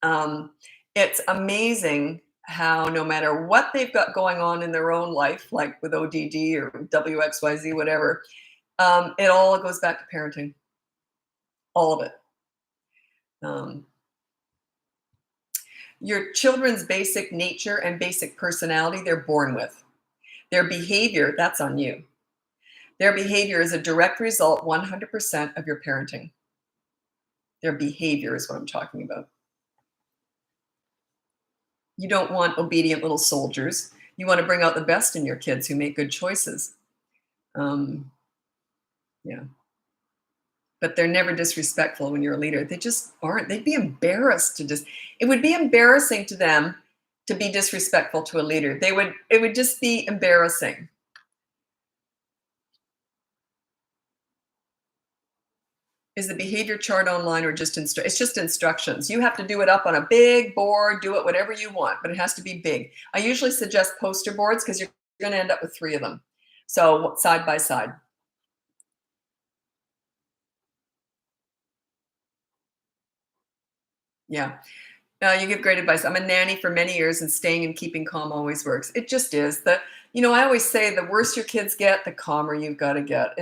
it's amazing how no matter what they've got going on in their own life, like with ODD or WXYZ, whatever, it all goes back to parenting. All of it. Your children's basic nature and basic personality, they're born with. Their behavior, that's on you. Their behavior is a direct result, 100% of your parenting. Their behavior is what I'm talking about. You don't want obedient little soldiers. You want to bring out the best in your kids who make good choices. Yeah. But they're never disrespectful when you're a leader. They just aren't. They'd be embarrassed to just, it would be embarrassing to them to be disrespectful to a leader. It would just be embarrassing. Is the behavior chart online or just it's just instructions? You have to do it up on a big board, do it whatever you want, but it has to be big. I usually suggest poster boards because you're going to end up with 3 of them. So side by side. Yeah. You give great advice. I'm a nanny for many years, and staying and keeping calm always works. It just is. I always say the worse your kids get, the calmer you've got to get.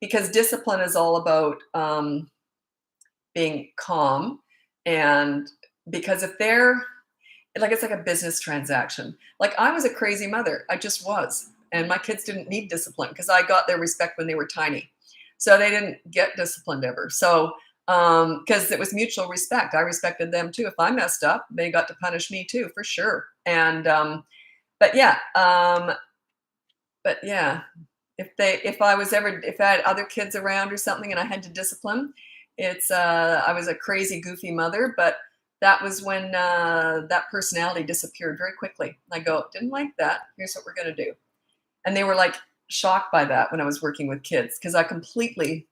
Because discipline is all about being calm, and because if they're like, it's like a business transaction. Like, I was a crazy mother. I just was, and my kids didn't need discipline because I got their respect when they were tiny, so they didn't get disciplined ever. So because it was mutual respect. I respected them too. If I messed up, they got to punish me too, for sure. And but yeah, if I had other kids around or something and I had to discipline, I was a crazy, goofy mother, but that was when that personality disappeared very quickly. I go, didn't like that. Here's what we're going to do. And they were like shocked by that when I was working with kids, because I completely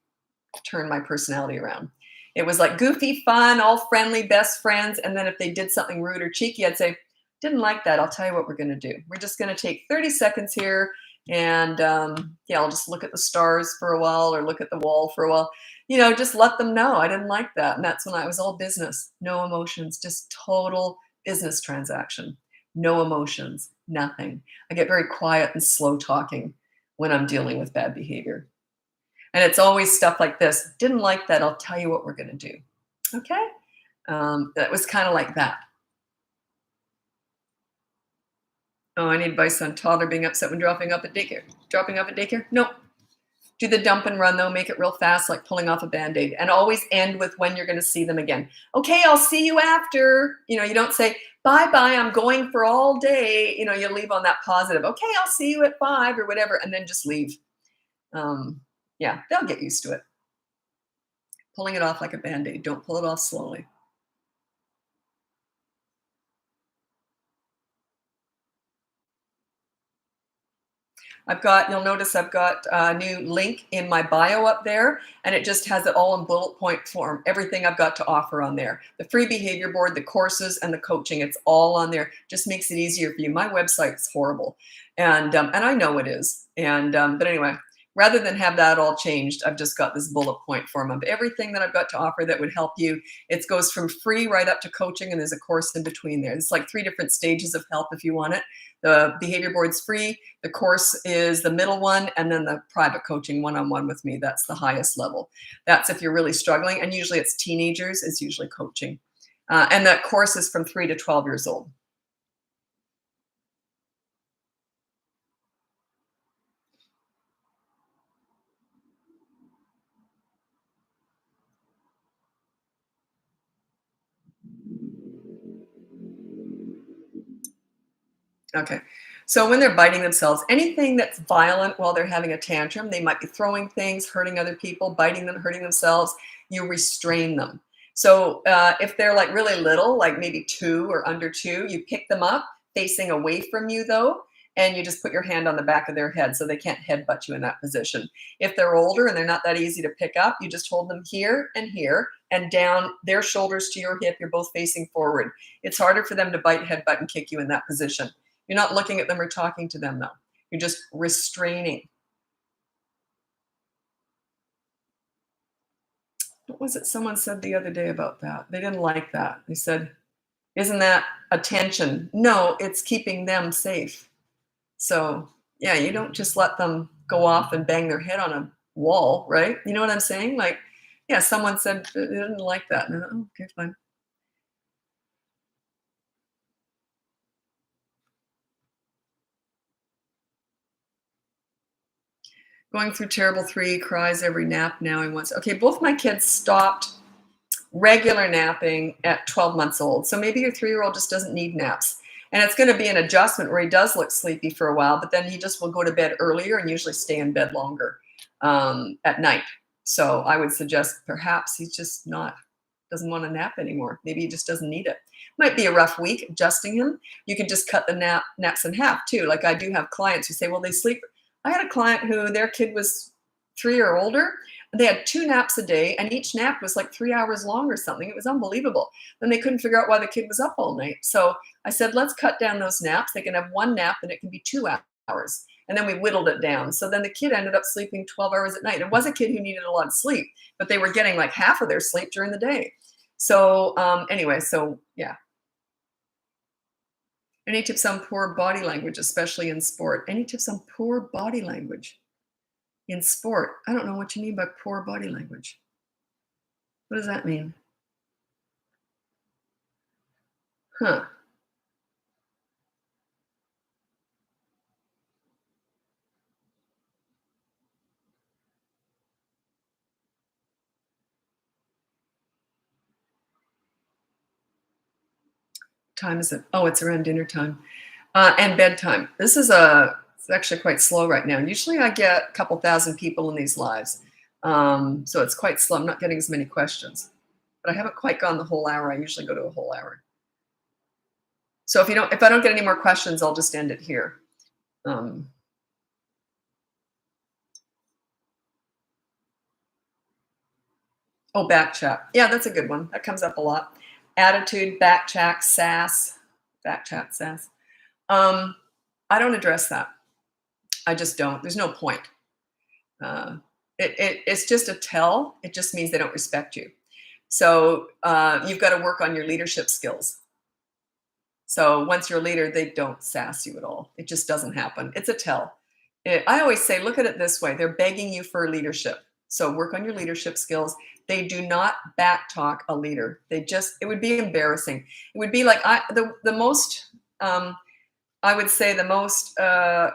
turned my personality around. It was like goofy, fun, all friendly, best friends. And then if they did something rude or cheeky, I'd say, didn't like that. I'll tell you what we're going to do. We're just going to take 30 seconds here. And I'll just look at the stars for a while or look at the wall for a while. Just let them know I didn't like that. And that's when I was all business, no emotions, just total business transaction. No emotions, nothing. I get very quiet and slow talking when I'm dealing with bad behavior. And it's always stuff like this. Didn't like that. I'll tell you what we're going to do. Okay. That was kind of like that. Oh, I need advice on toddler being upset when dropping off at daycare. Dropping off at daycare? Nope. Do the dump and run though, make it real fast, like pulling off a band-aid, and always end with when you're going to see them again. Okay, I'll see you after. You don't say, bye-bye, I'm going for all day. You leave on that positive. Okay, I'll see you at 5 or whatever, and then just leave. Yeah, they'll get used to it. Pulling it off like a band-aid. Don't pull it off slowly. You'll notice I've got a new link in my bio up there, and it just has it all in bullet point form, everything I've got to offer on there. The free behavior board, the courses, and the coaching, it's all on there. Just makes it easier for you. My website's horrible, and I know it is. But anyway, rather than have that all changed, I've just got this bullet point form of everything that I've got to offer that would help you. It goes from free right up to coaching, and there's a course in between there. It's like 3 different stages of help if you want it. The behavior board's free. The course is the middle one, and then the private coaching one-on-one with me, that's the highest level. That's if you're really struggling, and usually it's teenagers, it's usually coaching. And that course is from 3 to 12 years old. Okay. So when they're biting themselves, anything that's violent while they're having a tantrum, they might be throwing things, hurting other people, biting them, hurting themselves, you restrain them. So if they're like really little, like maybe 2 or under 2, you pick them up facing away from you though, and you just put your hand on the back of their head so they can't headbutt you in that position. If they're older and they're not that easy to pick up, you just hold them here and down, their shoulders to your hip, you're both facing forward. It's harder for them to bite, headbutt, and kick you in that position. You're not looking at them or talking to them, though. You're just restraining. What was it someone said the other day about that? They didn't like that. They said, isn't that attention? No, it's keeping them safe. So, yeah, you don't just let them go off and bang their head on a wall, right? You know what I'm saying? Like, yeah, someone said they didn't like that. And I thought, oh, okay, fine. Going through terrible 3, cries every nap now he wants. Okay, both my kids stopped regular napping at 12 months old. So maybe your 3-year-old just doesn't need naps. And it's going to be an adjustment where he does look sleepy for a while, but then he just will go to bed earlier and usually stay in bed longer at night. So I would suggest perhaps he's just doesn't want to nap anymore. Maybe he just doesn't need it. Might be a rough week adjusting him. You could just cut the naps in half too. Like I do have clients who say, well, they sleep. I had a client who their kid was 3 or older. They had 2 naps a day, and each nap was like 3 hours long or something. It was unbelievable. Then they couldn't figure out why the kid was up all night. So I said, let's cut down those naps. They can have 1 nap, and it can be 2 hours. And then we whittled it down. So then the kid ended up sleeping 12 hours at night. It was a kid who needed a lot of sleep, but they were getting like half of their sleep during the day. So anyway, so yeah. Any tips on poor body language, especially in sport? Any tips on poor body language in sport? I don't know what you mean by poor body language. What does that mean? Huh. Time is it? Oh, it's around dinner time and bedtime. It's actually quite slow right now. Usually I get a couple thousand people in these lives. So it's quite slow. I'm not getting as many questions, but I haven't quite gone the whole hour. I usually go to a whole hour. So if I don't get any more questions, I'll just end it here. Um, oh, back chat. Yeah, that's a good one. That comes up a lot. Attitude, back chat, sass, back chat, sass. Um, I don't address that. I just don't. There's no point. Uh, it's just a tell. It just means they don't respect you. So you've got to work on your leadership skills. So once you're a leader, they don't sass you at all. It just doesn't happen. It's a tell. I always say, look at it this way. They're begging you for leadership. So work on your leadership skills. They do not backtalk a leader. It would be embarrassing. It would be like the most, I would say the most, the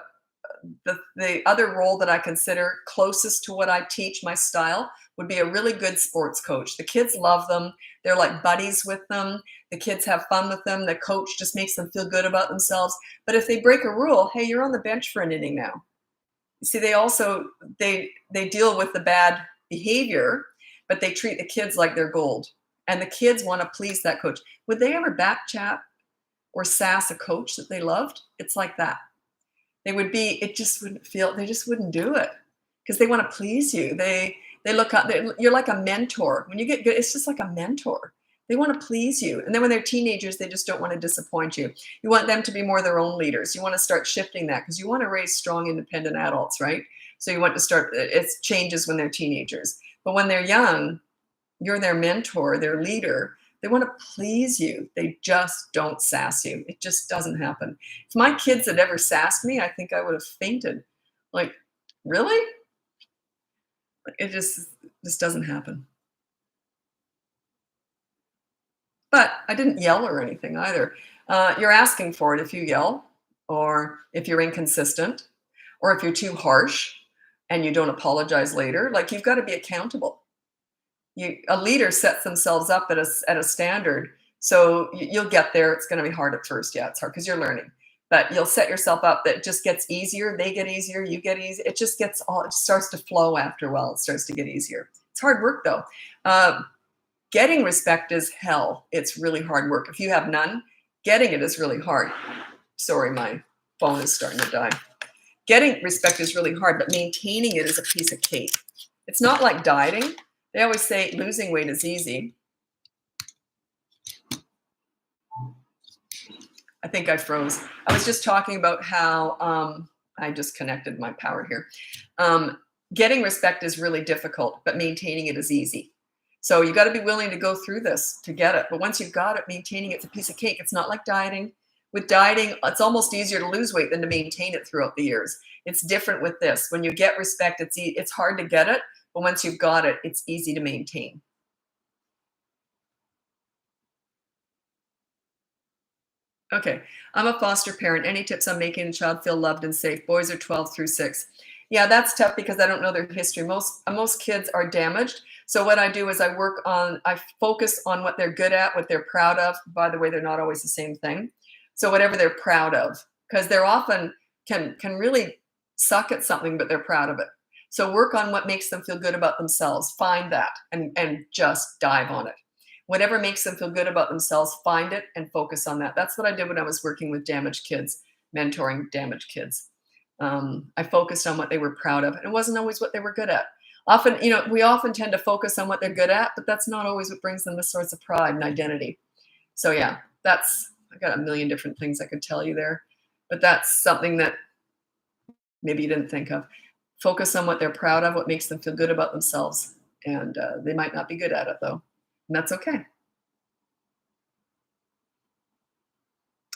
other role that I consider closest to what I teach, my style, would be a really good sports coach. The kids love them. They're like buddies with them. The kids have fun with them. The coach just makes them feel good about themselves. But if they break a rule, hey, you're on the bench for an inning now. You see, they deal with the bad behavior, but they treat the kids like they're gold. And the kids want to please that coach. Would they ever back chat or sass a coach that they loved? It's like that. It just wouldn't feel, they just wouldn't do it because they want to please you. They look up, you're like a mentor. When you get good, it's just like a mentor. They want to please you. And then when they're teenagers, they just don't want to disappoint you. You want them to be more their own leaders. You want to start shifting that because you want to raise strong, independent adults, right? So you want to start, it changes when they're teenagers. But when they're young, you're their mentor, their leader. They want to please you. They just don't sass you. It just doesn't happen. If my kids had ever sassed me, I think I would have fainted. Like, really? It just doesn't happen. But I didn't yell or anything either. You're asking for it if you yell, or if you're inconsistent, or if you're too harsh and you don't apologize later. Like, you've got to be accountable. A leader sets themselves up at a standard. So you'll get there. It's going to be hard at first. Yeah, it's hard because you're learning. But you'll set yourself up that it just gets easier. They get easier. You get easier. It starts to flow after a while. It starts to get easier. It's hard work, though. Getting respect is hell. It's really hard work. If you have none, getting it is really hard. Sorry, my phone is starting to die. Getting respect is really hard, but maintaining it is a piece of cake. It's not like dieting. They always say losing weight is easy. I think I froze. I was just talking about how I just connected my power here. Getting respect is really difficult, but maintaining it is easy. So you got to be willing to go through this to get it. But once you've got it, maintaining it's a piece of cake. It's not like dieting. With dieting, it's almost easier to lose weight than to maintain it throughout the years. It's different with this. When you get respect, it's hard to get it. But once you've got it, it's easy to maintain. Okay, I'm a foster parent. Any tips on making a child feel loved and safe? Boys are 12 through 6. Yeah, that's tough because I don't know their history. Most kids are damaged. So what I do is I focus on what they're good at, what they're proud of. By the way, they're not always the same thing. So whatever they're proud of, because they're often can really suck at something, but they're proud of it. So work on what makes them feel good about themselves. Find that and just dive on it. Whatever makes them feel good about themselves, find it and focus on that. That's what I did when I was working with damaged kids, mentoring damaged kids. I focused on what they were proud of. It wasn't always what they were good at. Often, we often tend to focus on what they're good at, but that's not always what brings them the source of pride and identity. So yeah, I got a million different things I could tell you there, but that's something that maybe you didn't think of. Focus on what they're proud of, what makes them feel good about themselves. And they might not be good at it though. And that's okay.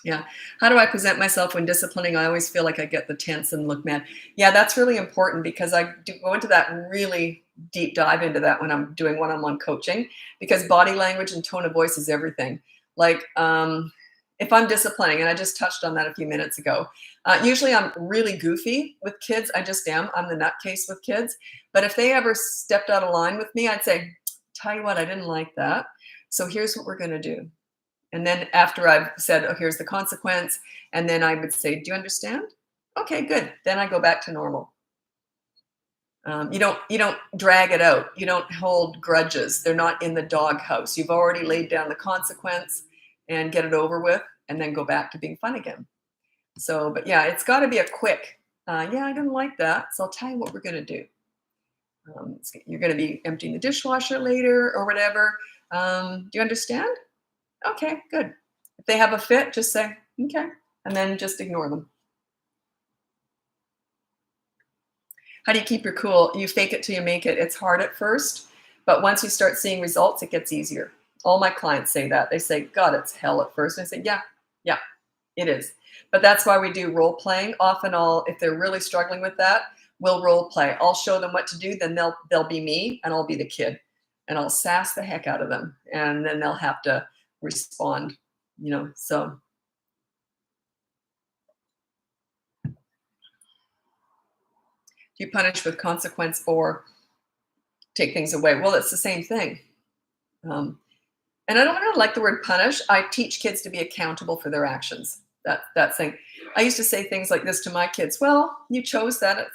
Yeah. How do I present myself when disciplining? I always feel like I get the tense and look mad. Yeah, that's really important because I do go into that really deep dive into that when I'm doing one-on-one coaching, because body language and tone of voice is everything. Like if I'm disciplining, and I just touched on that a few minutes ago, usually I'm really goofy with kids. I just am. I'm the nutcase with kids. But if they ever stepped out of line with me, I'd say, tell you what, I didn't like that. So here's what we're going to do. And then after I've said, oh, here's the consequence, and then I would say, do you understand? Okay, good. Then I go back to normal. You don't drag it out. You don't hold grudges. They're not in the doghouse. You've already laid down the consequence and get it over with, and then go back to being fun again. So, but yeah, it's got to be a quick, yeah, I didn't like that. So I'll tell you what we're going to do. You're going to be emptying the dishwasher later or whatever. Do you understand? Okay, good. If they have a fit, just say, okay, and then just ignore them. How do you keep your cool? You fake it till you make it. It's hard at first, but once you start seeing results, it gets easier. All my clients say that. They say, God, it's hell at first. And I say, yeah, it is. But that's why we do role playing. Often if they're really struggling with that, We'll role play. I'll show them what to do, then they'll be me and I'll be the kid. And I'll sass the heck out of them. And then they'll have to respond, so. Do you punish with consequence or take things away? Well, it's the same thing. And I don't really like the word punish. I teach kids to be accountable for their actions. That thing. I used to say things like this to my kids. Well, you chose that.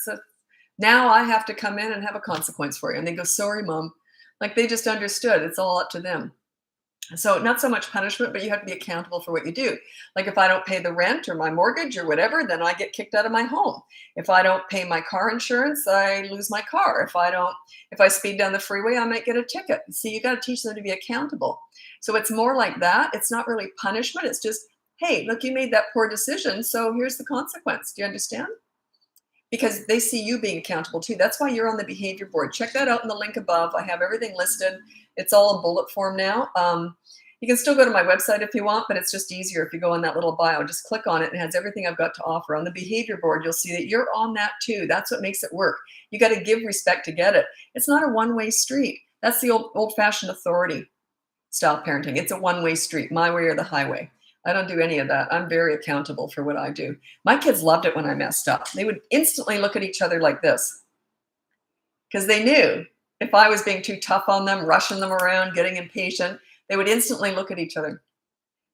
Now I have to come in and have a consequence for you. And they go, sorry, Mom. Like they just understood. It's all up to them. So not so much punishment, but you have to be accountable for what you do. Like if I don't pay the rent or my mortgage or whatever, then I get kicked out of my home. If I don't pay my car insurance, I lose my car. If I speed down the freeway, I might get a ticket. See, you got to teach them to be accountable. So it's more like that. It's not really punishment. It's just, hey, look, you made that poor decision. So here's the consequence. Do you understand? Because they see you being accountable too. That's why you're on the behavior board. Check that out in the link above. I have everything listed. It's all in bullet form now. You can still go to my website if you want, but it's just easier if you go in that little bio. Just click on it and it has everything I've got to offer. On the behavior board, you'll see that you're on that too. That's what makes it work. You got to give respect to get it. It's not a one-way street. That's the old-fashioned authority style parenting. It's a one-way street, my way or the highway. I don't do any of that. I'm very accountable for what I do. My kids loved it when I messed up. They would instantly look at each other like this because they knew if I was being too tough on them, rushing them around, getting impatient, they would instantly look at each other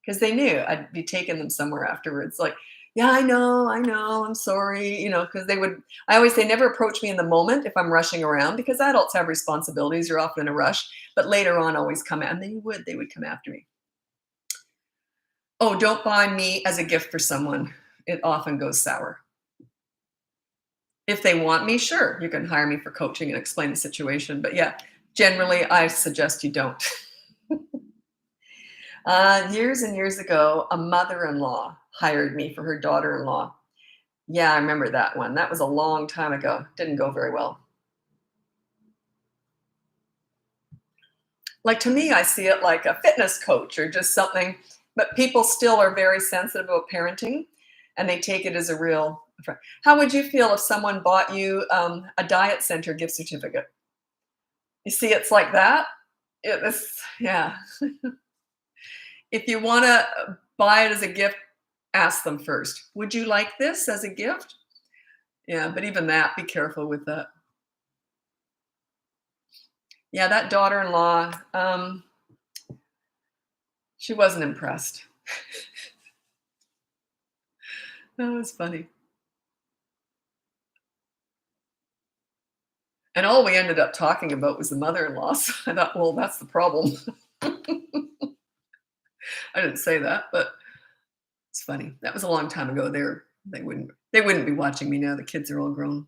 because they knew I'd be taking them somewhere afterwards. Like, yeah, I know, I'm sorry, because I always say never approach me in the moment if I'm rushing around because adults have responsibilities. You're often in a rush, but later on always come out, and they would come after me. Oh, don't buy me as a gift for someone. It often goes sour. If they want me, sure, you can hire me for coaching and explain the situation. But yeah, generally, I suggest you don't. Years and years ago, a mother-in-law hired me for her daughter-in-law. Yeah, I remember that one. That was a long time ago. Didn't go very well. Like to me, I see it like a fitness coach or just something. But people still are very sensitive about parenting, and they take it as a real. How would you feel if someone bought you a Diet Center gift certificate? You see, it's like that. Yeah. If you want to buy it as a gift, ask them first. Would you like this as a gift? Yeah, but even that, be careful with that. Yeah, that daughter-in-law, she wasn't impressed. That was funny. And all we ended up talking about was the mother-in-law. So I thought, well, that's the problem. I didn't say that, but it's funny. That was a long time ago. They wouldn't be watching me now. The kids are all grown.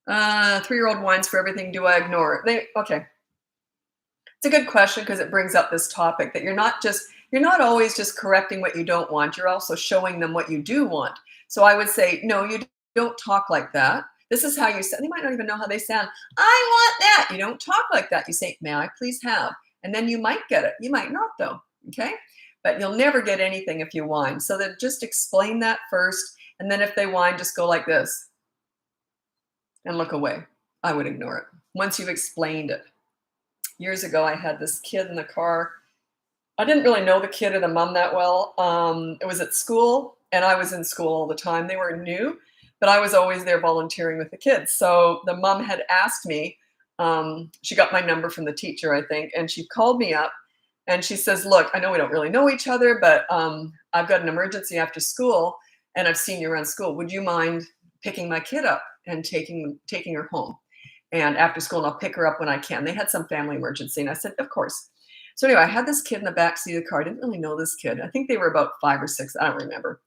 3-year-old whines for everything. Do I ignore it? Okay. It's a good question because it brings up this topic that you're not always just correcting what you don't want. You're also showing them what you do want. So I would say, no, you don't talk like that. This is how you sound. They might not even know how they sound. I want that. You don't talk like that. You say, may I please have? And then you might get it. You might not though. Okay. But you'll never get anything if you whine. So then just explain that first. And then if they whine, just go like this and look away. I would ignore it once you've explained it. Years ago, I had this kid in the car. I didn't really know the kid or the mom that well. It was at school, and I was in school all the time. They were new, but I was always there volunteering with the kids. So the mom had asked me, she got my number from the teacher, I think, and she called me up, and she says, look, I know we don't really know each other, but I've got an emergency after school, and I've seen you around school. Would you mind picking my kid up and taking her home? And after school, and I'll pick her up when I can. They had some family emergency. And I said, of course. So anyway, I had this kid in the backseat of the car. I didn't really know this kid. I think they were about 5 or 6. I don't remember.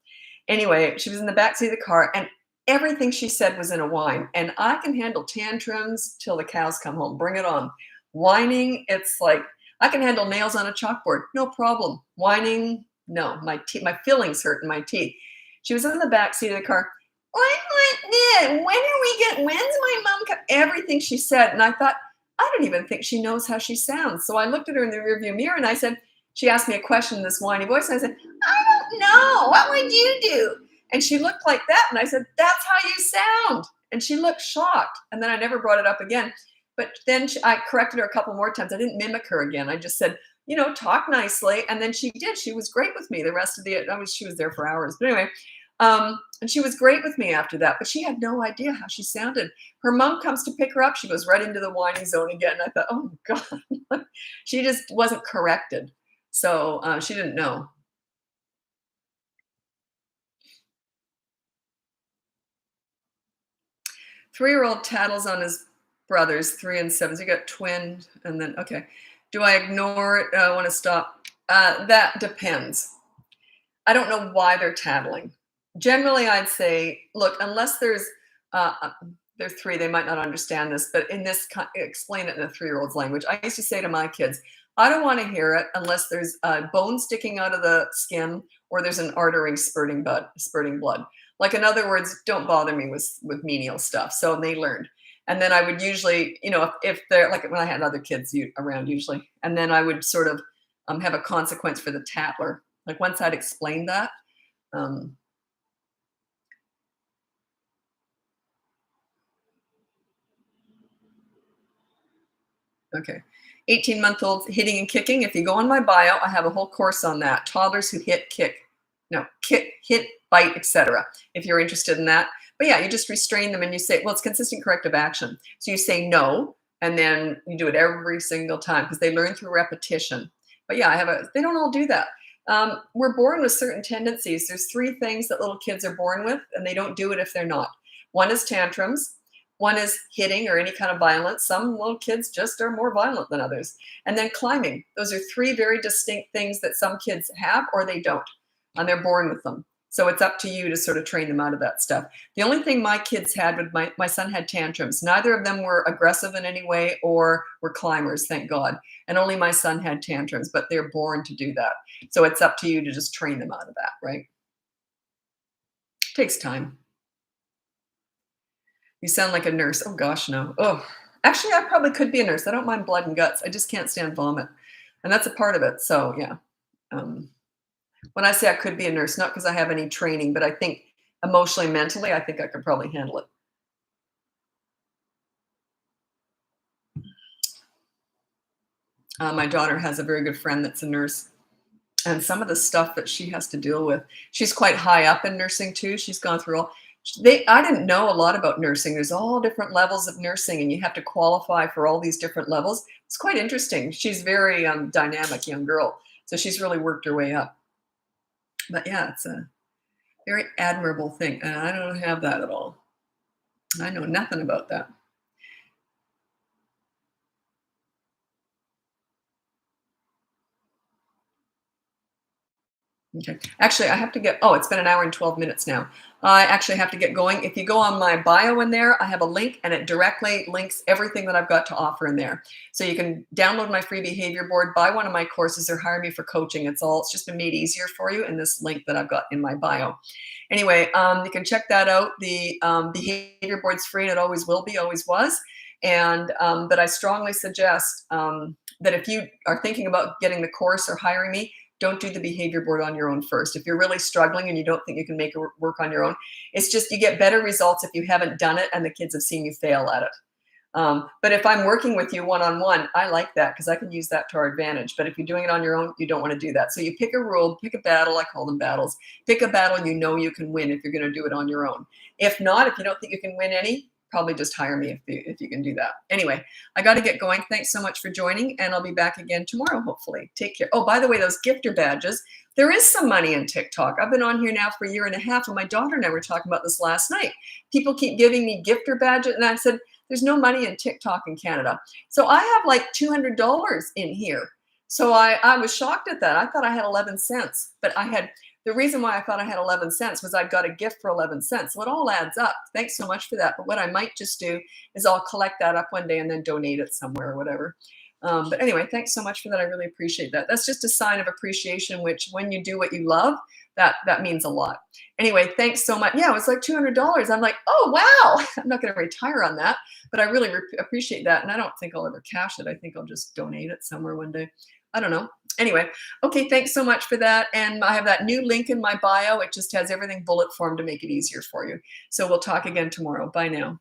Anyway, she was in the backseat of the car, and everything she said was in a whine. And I can handle tantrums till the cows come home. Bring it on. Whining, it's like, I can handle nails on a chalkboard. No problem. Whining, no. My feelings hurt in my teeth. She was in the backseat of the car. When's my mom come? Everything she said. And I thought, I don't even think she knows how she sounds. So I looked at her in the rearview mirror and I said, she asked me a question in this whiny voice. And I said, I don't know. What would you do? And she looked like that. And I said, that's how you sound. And she looked shocked. And then I never brought it up again. But then I corrected her a couple more times. I didn't mimic her again. I just said, talk nicely. And then she did. She was great with me the rest of she was there for hours. But anyway, and she was great with me after that. But she had no idea how she sounded. Her mom comes to pick her up. She goes right into the whiny zone again. And I thought, oh, God. She just wasn't corrected. So she didn't know. 3-year-old tattles on his brothers, 3 and 7. So you got twin, and then okay. Do I ignore it? I want to stop. That depends. I don't know why they're tattling. Generally, I'd say, look, unless they're 3, they might not understand this, but explain it in a 3-year-old's language. I used to say to my kids, I don't want to hear it unless there's a bone sticking out of the skin or there's an artery spurting blood. Like, in other words, don't bother me with menial stuff. So they learned. And then I would usually, if they're like when I had other kids around usually, and then I would sort of have a consequence for the tattler. Like once I'd explained that, um, okay. 18-month-old hitting and kicking. If you go on my bio, I have a whole course on that. Toddlers who hit, bite, etc. If you're interested in that. But yeah, you just restrain them and you say, well, it's consistent corrective action. So you say no, and then you do it every single time because they learn through repetition. But yeah, they don't all do that. We're born with certain tendencies. There's 3 things that little kids are born with, and they don't do it if they're not. One is tantrums. One is hitting or any kind of violence. Some little kids just are more violent than others. And then climbing. Those are 3 very distinct things that some kids have or they don't, and they're born with them. So it's up to you to sort of train them out of that stuff. The only thing my kids had with my son had tantrums. Neither of them were aggressive in any way or were climbers, thank God. And only my son had tantrums, but they're born to do that. So it's up to you to just train them out of that, right? Takes time. You sound like a nurse. Oh gosh, no. Oh, actually, I probably could be a nurse. I don't mind blood and guts. I just can't stand vomit, and that's a part of it. So yeah, um, when I say I could be a nurse, not because I have any training, but I think emotionally, mentally, I think I could probably handle it. My daughter has a very good friend that's a nurse, and some of the stuff that she has to deal with, she's quite high up in nursing too. She's gone through all. I didn't know a lot about nursing. There's all different levels of nursing, and you have to qualify for all these different levels. It's quite interesting. She's very dynamic young girl, so she's really worked her way up. But yeah, it's a very admirable thing, and I don't have that at all. I know nothing about that. Okay. Actually, I have to get, oh, it's been an hour and 12 minutes now. I actually have to get going. If you go on my bio in there, I have a link and it directly links everything that I've got to offer in there. So you can download my free behavior board, buy one of my courses, or hire me for coaching. It's just been made easier for you in this link that I've got in my bio. Anyway, you can check that out. The behavior board's free and it always will be, always was. And but I strongly suggest that if you are thinking about getting the course or hiring me, don't do the behavior board on your own first. If you're really struggling and you don't think you can make it work on your own, it's just you get better results if you haven't done it and the kids have seen you fail at it. But if I'm working with you one-on-one, I like that because I can use that to our advantage. But if you're doing it on your own, you don't want to do that. So you pick a rule, pick a battle. I call them battles. Pick a battle you know you can win if you're going to do it on your own. If not, if you don't think you can win any, probably just hire me if you can do that. Anyway, I got to get going. Thanks so much for joining, and I'll be back again tomorrow, hopefully. Take care. Oh, by the way, those gifter badges, there is some money in TikTok. I've been on here now for a year and a half, and my daughter and I were talking about this last night. People keep giving me gifter badges, and I said, there's no money in TikTok in Canada. So I have like $200 in here. So I was shocked at that. I thought I had 11 cents, but the reason why I thought I had 11 cents was I got a gift for 11 cents. So it all adds up. Thanks so much for that. But what I might just do is I'll collect that up one day and then donate it somewhere or whatever. But anyway, thanks so much for that. I really appreciate that. That's just a sign of appreciation, which when you do what you love, that means a lot. Anyway, thanks so much. Yeah, it was like $200. I'm like, oh, wow. I'm not going to retire on that, but I really appreciate that. And I don't think I'll ever cash it. I think I'll just donate it somewhere one day. I don't know. Anyway, okay, thanks so much for that. And I have that new link in my bio. It just has everything bullet form to make it easier for you. So we'll talk again tomorrow. Bye now.